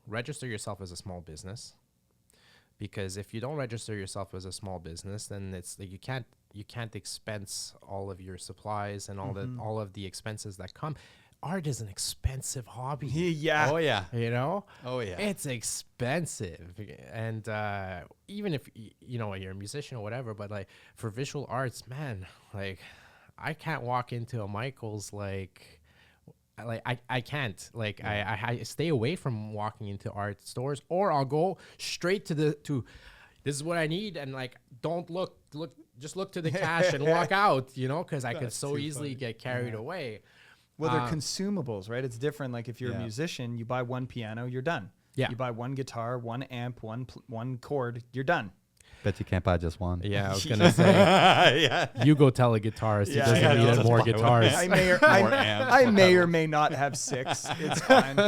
register yourself as a small business, because if you don't register yourself as a small business, then it's like you can't expense all of your supplies and all of the expenses that come. Art is an expensive hobby. Yeah. Oh yeah. Oh yeah. It's expensive. And even if you're a musician or whatever, but like for visual arts, man, like I can't walk into a Michael's I can't. Like I stay away from walking into art stores, or I'll go straight to this is what I need, and like don't look, just look to the cash and walk out, because I could so easily get carried away. Well, they're consumables, right? It's different. Like if you're a musician, you buy one piano, you're done. Yeah. You buy one guitar, one amp, one chord, you're done. Bet you can't buy just one. Yeah, I was gonna say. You go tell a guitarist he doesn't need more guitars. I may or may not have 6. It's fine.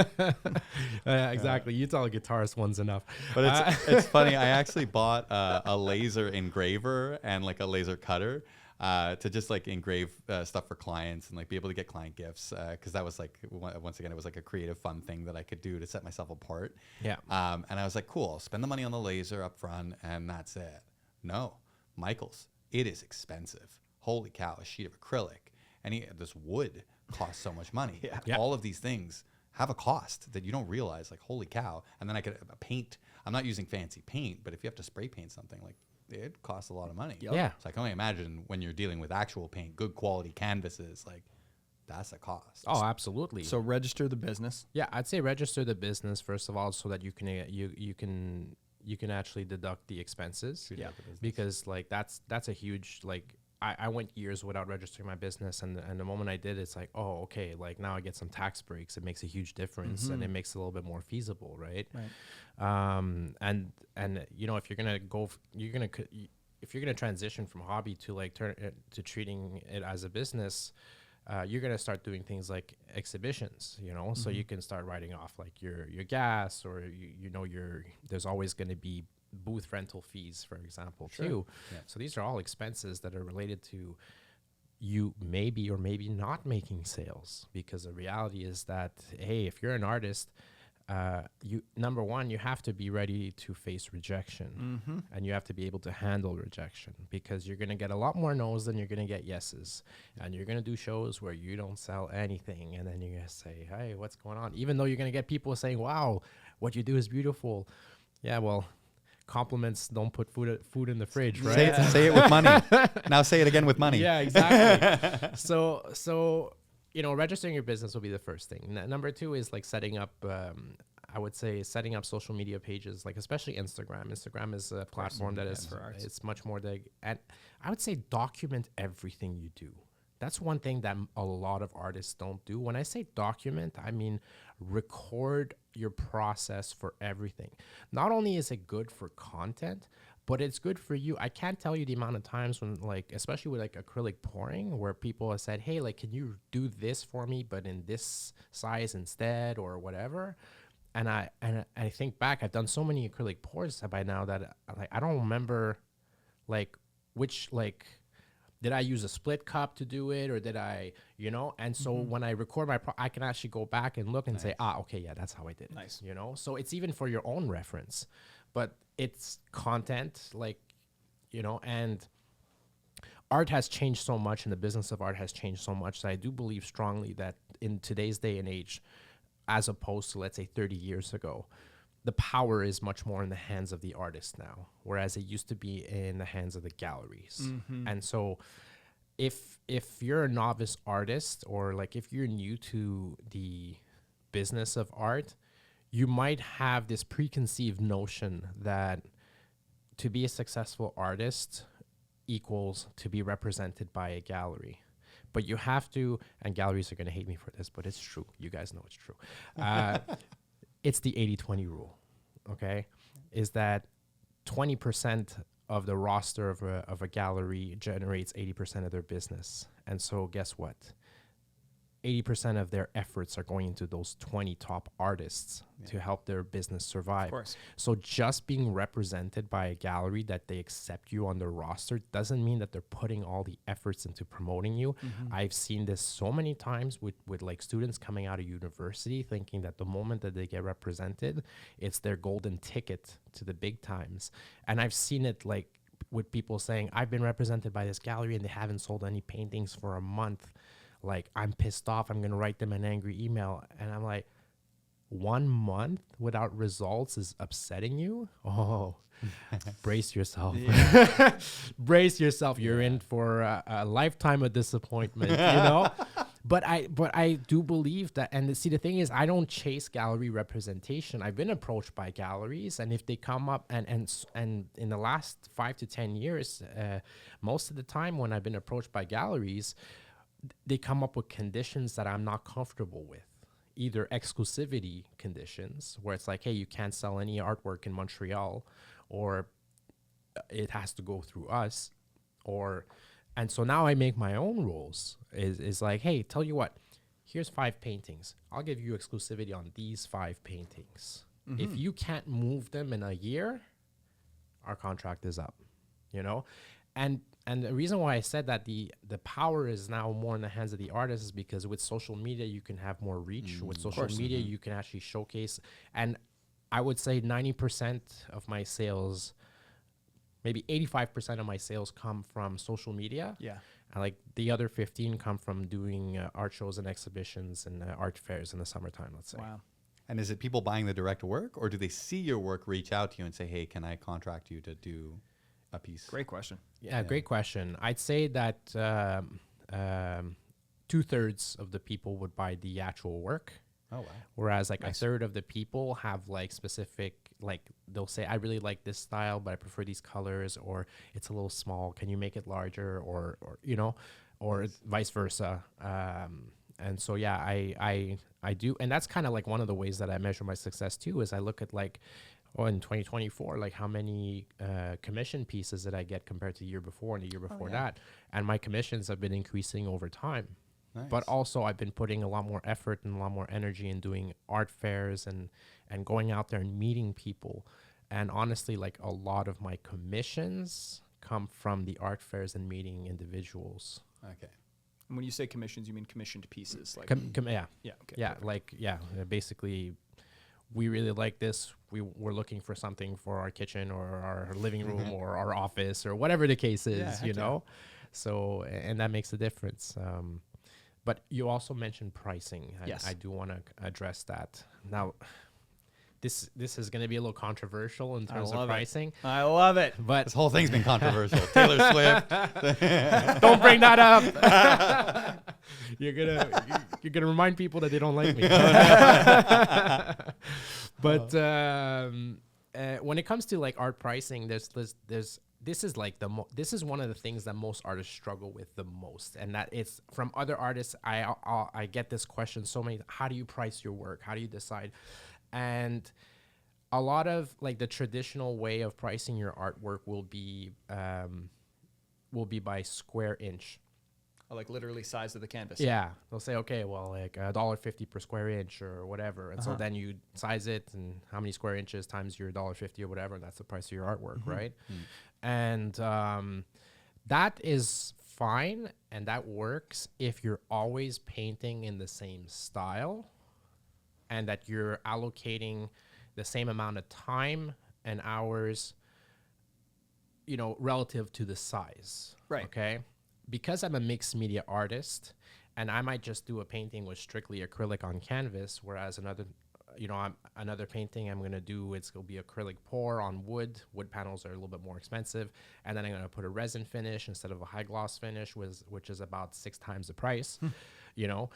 Exactly. You tell a guitarist one's enough. But it's funny. I actually bought a laser engraver and like a laser cutter to just like engrave stuff for clients and like be able to get client gifts, because that was like, once again, it was like a creative fun thing that I could do to set myself apart. Yeah. And I was like, cool, I'll spend the money on the laser up front and that's it. No, Michael's, it is expensive. Holy cow, a sheet of acrylic and this wood costs so much money. Yeah. All of these things have a cost that you don't realize, like, holy cow. And then I could paint. I'm not using fancy paint, but if you have to spray paint something, like, it costs a lot of money. Yeah. So I can only imagine when you're dealing with actual paint, good quality canvases, like that's a cost. Oh, absolutely. So register the business. Yeah, I'd say register the business first of all, so that you can actually deduct the expenses. Yeah. Because like that's a huge, like I went years without registering my business, and the moment I did, it's like, oh, okay, like now I get some tax breaks. It makes a huge difference, and it makes it a little bit more feasible, right? And if you're gonna transition from hobby to like turn it to treating it as a business, you're gonna start doing things like exhibitions, so you can start writing off like your gas, or there's always gonna be booth rental fees, for example, too. Yeah. So these are all expenses that are related to you maybe or maybe not making sales, because the reality is that, hey, if you're an artist, number one, you have to be ready to face rejection, and you have to be able to handle rejection, because you're going to get a lot more no's than you're going to get yeses, and you're going to do shows where you don't sell anything, and then you're going to say, hey, what's going on? Even though you're going to get people saying, wow, what you do is beautiful. Yeah, well, compliments don't put food in the fridge, right? Say it with money. Now say it again with money. Yeah, exactly. So registering your business will be the first thing. Number two is like setting up, I would say setting up social media pages, like especially Instagram. Instagram is a platform that is, it's much more, and I would say document everything you do. That's one thing that a lot of artists don't do. When I say document, I mean record your process for everything. Not only is it good for content, but it's good for you. I can't tell you the amount of times when, like, especially with like acrylic pouring, where people have said, hey, like, can you do this for me, but in this size instead, or whatever. And I think back, I've done so many acrylic pours by now that like I don't remember like which like did I use a split cup to do it, or did I, you know? And so when I record I can actually go back and look and say, okay, yeah, that's how I did it. Nice. You know? So it's even for your own reference, but it's content, like, you know, and art has changed so much, and the business of art has changed so much that I do believe strongly that in today's day and age, as opposed to, let's say, 30 years ago, the power is much more in the hands of the artist now, whereas it used to be in the hands of the galleries. And so if you're a novice artist, or like if you're new to the business of art, you might have this preconceived notion that to be a successful artist equals to be represented by a gallery. But you have to, and galleries are going to hate me for this, but it's true. You guys know it's true. It's the 80-20 rule, okay? Is that 20% of the roster of a gallery generates 80% of their business. And so guess what? 80% of their efforts are going into those 20 top artists to help their business survive. Of course. So just being represented by a gallery that they accept you on their roster doesn't mean that they're putting all the efforts into promoting you. I've seen this so many times with like students coming out of university thinking that the moment that they get represented, it's their golden ticket to the big times. And I've seen it like with people saying, I've been represented by this gallery and they haven't sold any paintings for a month. Like, I'm pissed off. I'm going to write them an angry email. And I'm like, 1 month without results is upsetting you? Oh, brace yourself. Brace yourself. You're in for a lifetime of disappointment, you know? But I do believe that, and see, the thing is, I don't chase gallery representation. I've been approached by galleries, and if they come up, and in the last 5 to 10 years, most of the time when I've been approached by galleries, they come up with conditions that I'm not comfortable with. Either exclusivity conditions, where it's like, hey, you can't sell any artwork in Montreal, or it has to go through us, and so now I make my own rules. Is like, hey, tell you what, here's 5 paintings. I'll give you exclusivity on these 5 paintings. If you can't move them in a year, our contract is up, you know? And the reason why I said that the power is now more in the hands of the artists is because with social media, you can have more reach. With social media, you can actually showcase. And I would say 90% of my sales, maybe 85% of my sales come from social media. Yeah. And like the other 15 come from doing art shows and exhibitions and art fairs in the summertime, let's say. Wow. And is it people buying the direct work, or do they see your work, reach out to you and say, hey, can I contract you to do a piece? Great question. Yeah, great question. I'd say that 2/3 of the people would buy the actual work. Oh, wow. Whereas like a third of the people have like specific, like they'll say, I really like this style, but I prefer these colors, or it's a little small. Can you make it larger? Or you know, or vice versa. And so, yeah, I do. And that's kind of like one of the ways that I measure my success too, is I look at like, in 2024, like how many commission pieces did I get compared to the year before and the year before that. And my commissions have been increasing over time. Nice. But also I've been putting a lot more effort and a lot more energy in doing art fairs and going out there and meeting people. And honestly, like a lot of my commissions come from the art fairs and meeting individuals. Okay. And when you say commissions, you mean commissioned pieces? Like Yeah. Yeah. Okay. Yeah. Perfect. Like, yeah, basically, we really like this. We're looking for something for our kitchen or our living room or our office or whatever the case is, you know? So, and that makes a difference. But you also mentioned pricing. Yes. I do want to address that. Now, this is going to be a little controversial in terms of pricing. I love it. But This whole thing's been controversial. Taylor Swift. don't bring that up. You're gonna remind people that they don't like me. But when it comes to like art pricing, this is like this is one of the things that most artists struggle with the most, and that it's from other artists. I get this question so many. How do you price your work? How do you decide? And a lot of like the traditional way of pricing your artwork will be by square inch. Like literally size of the canvas. Yeah, they'll say, okay, well, like $1.50 per square inch or whatever, and so then you size it and how many square inches times your $1.50 or whatever, and that's the price of your artwork, right? And that is fine and that works if you're always painting in the same style and that you're allocating the same amount of time and hours, you know, relative to the size. Right. Okay. Because I'm a mixed media artist and I might just do a painting with strictly acrylic on canvas, whereas another painting I'm going to do, it's going to be acrylic pour on wood. Wood panels are a little bit more expensive. And then I'm going to put a resin finish instead of a high gloss finish, which is about 6 times the price. You know,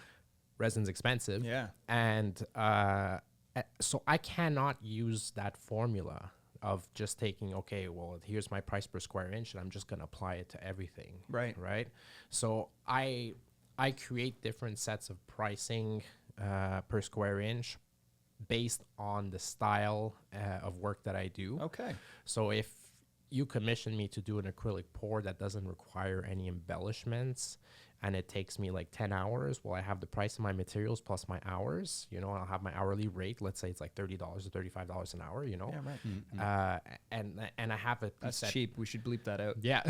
resin's expensive. Yeah. And so I cannot use that formula of just taking, okay, well, here's my price per square inch and I'm just going to apply it to everything. Right. Right. So I create different sets of pricing per square inch based on the style of work that I do. Okay. So if you commission me to do an acrylic pour that doesn't require any embellishments and it takes me like 10 hours, well, I have the price of my materials plus my hours, you know, and I'll have my hourly rate. Let's say it's like $30 or $35 an hour, you know. Yeah, right. And I have a That's piece cheap. We should bleep that out. Yeah.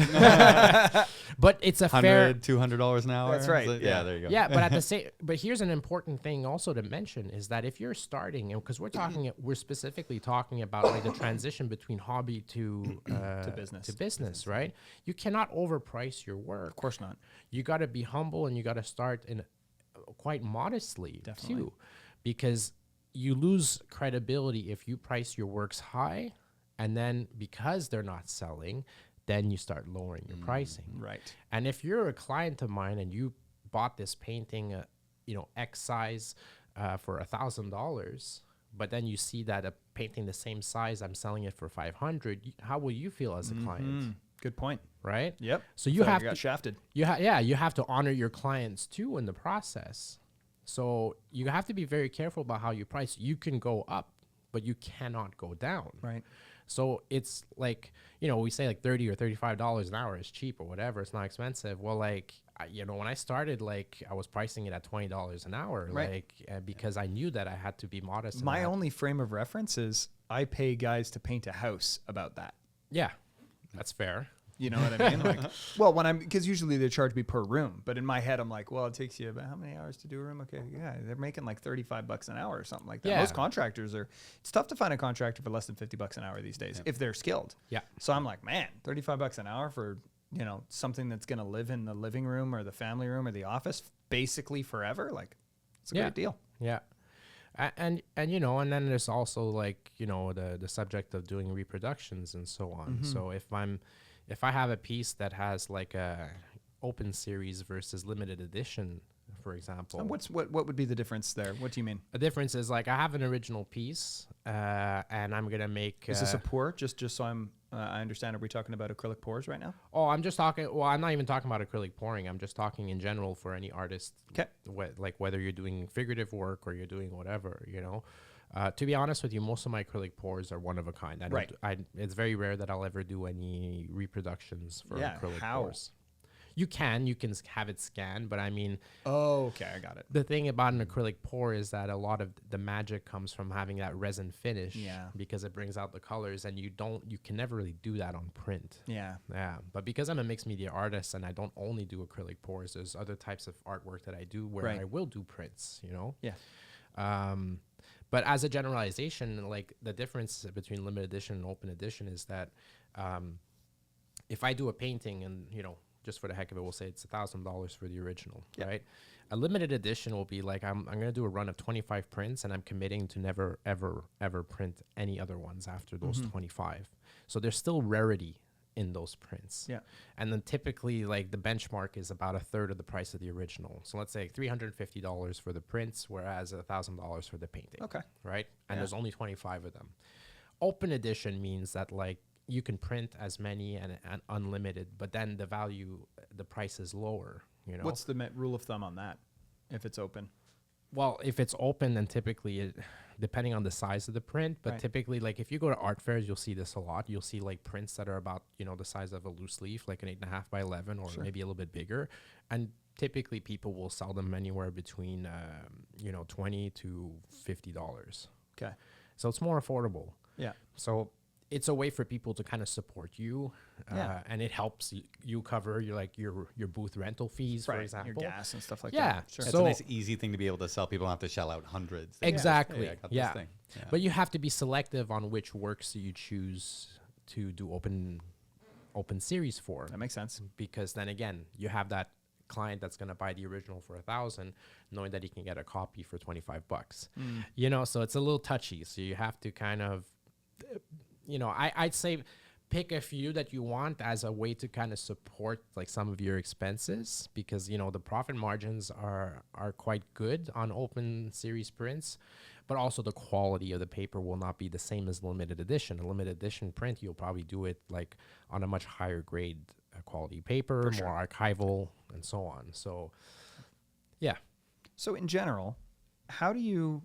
But it's a fair $200 an hour. That's right. So, Yeah. there you go. Yeah, but at the same, but here's an important thing also to mention is that if you're starting, and because we're specifically talking about like the transition between hobby to business, right? You cannot overprice your work. Of course not. You got to be humble and you got to start in quite modestly too, because you lose credibility if you price your works high, and then because they're not selling, then you start lowering your pricing. Right. And if you're a client of mine and you bought this painting, X size for $1,000, but then you see that a painting the same size, I'm selling it for $500. How will you feel as a client? Good point. Right? Yep. So you have got shafted. you have to honor your clients too in the process. So you have to be very careful about how you price. You can go up, but you cannot go down. Right. So it's like, we say like $30 or $35 an hour is cheap or whatever. It's not expensive. Well, like, when I started, like, I was pricing it at $20 an hour, right. Because I knew that I had to be modest. My only frame of reference is I pay guys to paint a house about that. Yeah, that's fair. You know what I mean? Like, well, because usually they charge me per room, but in my head, I'm like, well, it takes you about how many hours to do a room? Okay, yeah, they're making like $35 an hour or something like that. Yeah. Most contractors it's tough to find a contractor for less than $50 an hour these days if they're skilled. Yeah. So I'm like, man, $35 an hour for, something that's going to live in the living room or the family room or the office basically forever. Like, it's a great deal. Yeah. And then there's also like, the subject of doing reproductions and so on. So if I have a piece that has like a open series versus limited edition, for example. And what would be the difference there? What do you mean? The difference is like I have an original piece and I'm going to make... Is this a pour? Just so I understand, are we talking about acrylic pours right now? Oh, I'm just talking... Well, I'm not even talking about acrylic pouring. I'm just talking in general for any artist. Okay. Like whether you're doing figurative work or you're doing whatever, To be honest with you, most of my acrylic pours are one of a kind. It's very rare that I'll ever do any reproductions for acrylic pours. You can have it scanned, but I mean... Oh, okay, I got it. The thing about an acrylic pour is that a lot of the magic comes from having that resin finish because it brings out the colors, and you can never really do that on print. Yeah. Yeah, but because I'm a mixed media artist and I don't only do acrylic pours, there's other types of artwork that I do where I will do prints, Yeah. But as a generalization, like the difference between limited edition and open edition is that if I do a painting and, just for the heck of it, we'll say it's $1,000 for the original, right? A limited edition will be like, I'm going to do a run of 25 prints and I'm committing to never, ever, ever print any other ones after those 25. So there's still rarity in those prints. Yeah. And then typically like the benchmark is about a third of the price of the original. So let's say $350 for the prints, whereas $1,000 for the painting. Okay. Right. And there's only 25 of them. Open edition means that like you can print as many and unlimited, but then the price is lower, What's the rule of thumb on that if it's open? Well, if it's open, then typically, depending on the size of the print, but typically, like if you go to art fairs, you'll see this a lot. You'll see like prints that are about, the size of a loose leaf, like an 8.5 by 11, or maybe a little bit bigger. And typically, people will sell them anywhere between, $20 to $50. Okay. So it's more affordable. Yeah. So it's a way for people to kind of support you, and it helps you cover your booth rental fees, for example, your gas and stuff like yeah. that. Sure. It's So a nice, easy thing to be able to sell. People don't have to shell out hundreds. They just, exactly, "Hey, I got this thing." Yeah. But you have to be selective on which works you choose to do open series for, That makes sense. because then again, you have that client that's going to buy the original for $1,000, knowing that he can get a copy for $25. You know, so it's a little touchy. So you have to kind of, you know, I'd say pick a few that you want as a way to kind of support like some of your expenses, because, you know, the profit margins are quite good on open series prints, but also the quality of the paper will not be the same as limited edition. A limited edition print, you'll probably do it like on a much higher grade quality paper, more archival, and so on. So, yeah. So in general, how do you,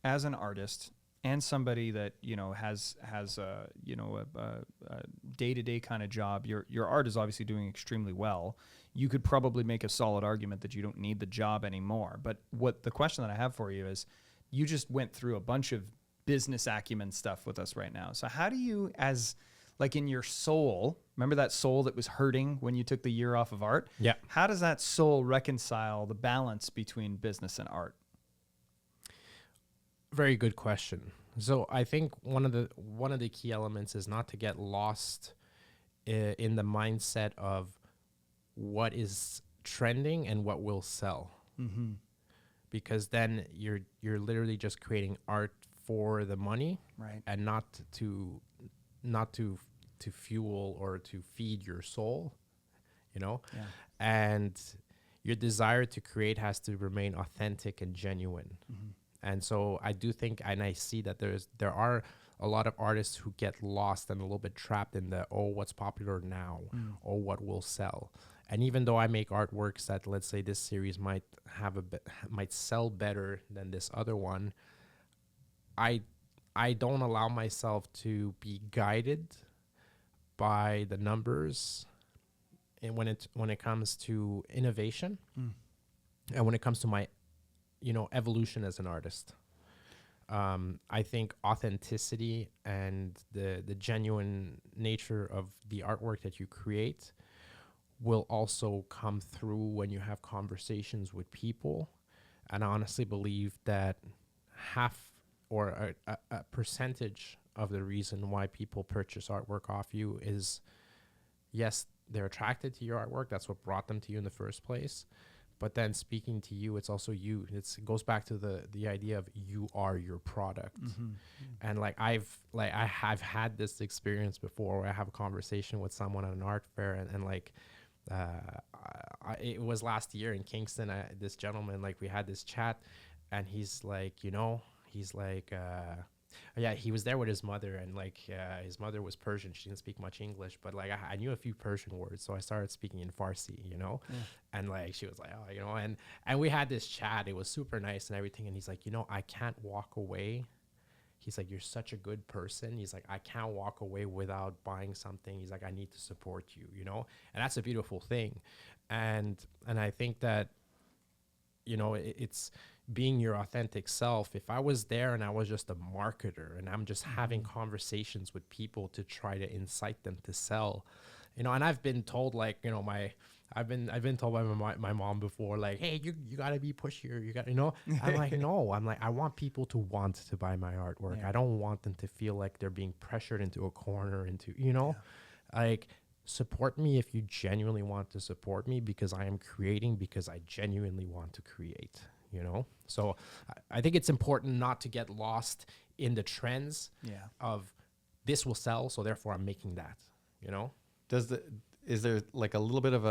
as an artist and somebody that, you know, has a, you know, a day-to-day kind of job, your art is obviously doing extremely well. You could probably make a solid argument that you don't need the job anymore. But what the question that I have for you is, you just went through a bunch of business acumen stuff with us right now. So how do you, as like in your soul, remember that soul that was hurting when you took the year off of art? Yeah. How does that soul reconcile the balance between business and art? Very good question. So I think one of the key elements is not to get lost in the mindset of what is trending and what will sell. Mm-hmm. Because then you're literally just creating art for the money, Right. and not to fuel or to feed your soul, you know. Yeah. And your desire to create has to remain authentic and genuine. Mm-hmm. And so I do think, and I see that there are a lot of artists who get lost and a little bit trapped in the, what's popular now, or what will sell. And even though I make artworks that, let's say, this series might sell better than this other one, I don't allow myself to be guided by the numbers, and when it comes to innovation, and when it comes to my, you know, evolution as an artist. I think authenticity and the genuine nature of the artwork that you create will also come through when you have conversations with people. And I honestly believe that half or a percentage of the reason why people purchase artwork off you is, yes, they're attracted to your artwork. That's what brought them to you in the first place. But then speaking to you, it's also you. It goes back to the idea of you are your product. Mm-hmm. And like I have had this experience before where I have a conversation with someone at an art fair, and like it was last year in Kingston. This gentleman, like, we had this chat, and he's like, you know, yeah, he was there with his mother, and like his mother was Persian. She didn't speak much English, but like I knew a few Persian words, so I started speaking in Farsi, you know. And like she was like, oh, you know, and we had this chat. It was super nice and everything. And he's like, you know, I can't walk away. He's like, you're such a good person. He's like, I can't walk away without buying something. He's like, I need to support you, you know. And that's a beautiful thing. And I think that, you know, it's being your authentic self. If I was there and I was just a marketer and I'm just having conversations with people to try to incite them to sell, you know, and I've been told, like, you know, I've been told by my mom before, like, hey, you gotta be pushier, you got, you know. I'm like, no, I'm like, I want people to want to buy my artwork. I don't want them to feel like they're being pressured into a corner, into, you know, like, support me if you genuinely want to support me, because I am creating because I genuinely want to create, you know. So I think it's important not to get lost in the trends of this will sell, so therefore I'm making that, you know. Is there like a little bit of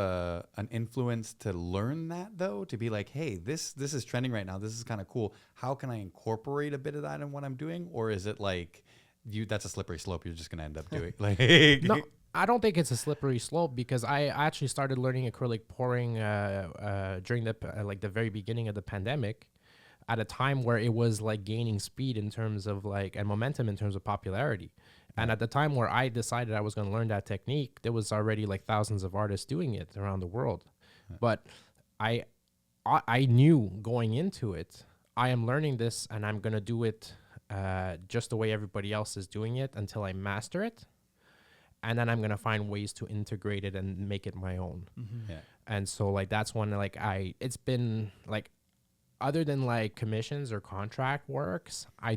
an influence to learn that, though, to be like, hey, this is trending right now, this is kind of cool, how can I incorporate a bit of that in what I'm doing? Or is it like that's a slippery slope you're just gonna end up doing? Like, no, I don't think it's a slippery slope, because I actually started learning acrylic pouring during the very beginning of the pandemic, at a time where it was like gaining speed in terms of like, and momentum in terms of popularity. And at the time where I decided I was going to learn that technique, there was already like thousands of artists doing it around the world. But I knew going into it, I am learning this and I'm going to do it just the way everybody else is doing it until I master it. And then I'm going to find ways to integrate it and make it my own. Yeah. And so like, that's when like it's been like, other than like commissions or contract works, I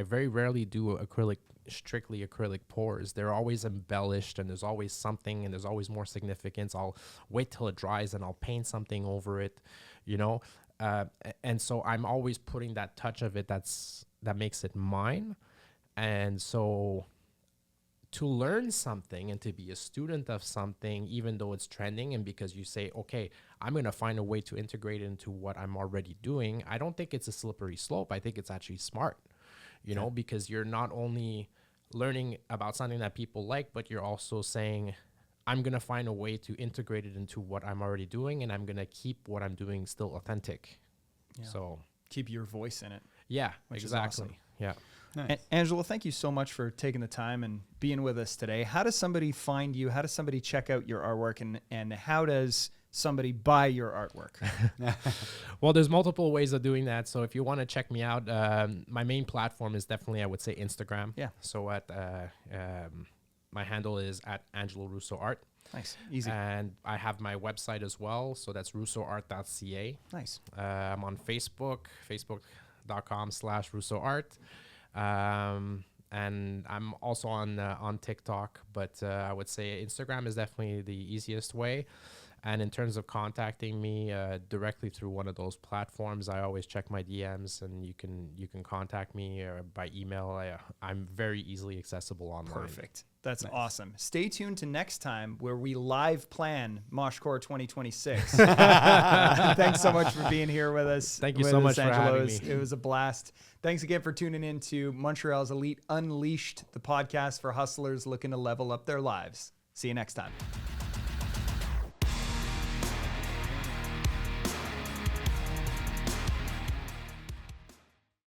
very rarely do strictly acrylic pours. They're always embellished and there's always something and there's always more significance. I'll wait till it dries and I'll paint something over it, you know? And so I'm always putting that touch of it that makes it mine. And so to learn something and to be a student of something, even though it's trending, and because you say, okay, I'm going to find a way to integrate it into what I'm already doing, I don't think it's a slippery slope. I think it's actually smart, you know, because you're not only learning about something that people like, but you're also saying, I'm going to find a way to integrate it into what I'm already doing, and I'm going to keep what I'm doing still authentic. Yeah. So keep your voice in it. Yeah, which exactly. Is awesome. Yeah. Nice. Angelo, thank you so much for taking the time and being with us today. How does somebody find you? How does somebody check out your artwork? And how does somebody buy your artwork? Well, there's multiple ways of doing that. So if you want to check me out, my main platform is definitely, I would say, Instagram. Yeah. So at my handle is at Angelo Russo Art. Nice. Easy. And I have my website as well. So that's russoart.ca. Nice. I'm on Facebook, facebook.com/RussoArt. And I'm also on TikTok, but I would say Instagram is definitely the easiest way. And in terms of contacting me directly through one of those platforms, I always check my DMs, and you can contact me by email. I'm very easily accessible online. Perfect. That's awesome. Stay tuned to next time where we live plan Moshcore 2026. Thanks so much for being here with us. Thank you so much for having me. It was a blast. Thanks again for tuning in to Montreal's Elite Unleashed, the podcast for hustlers looking to level up their lives. See you next time.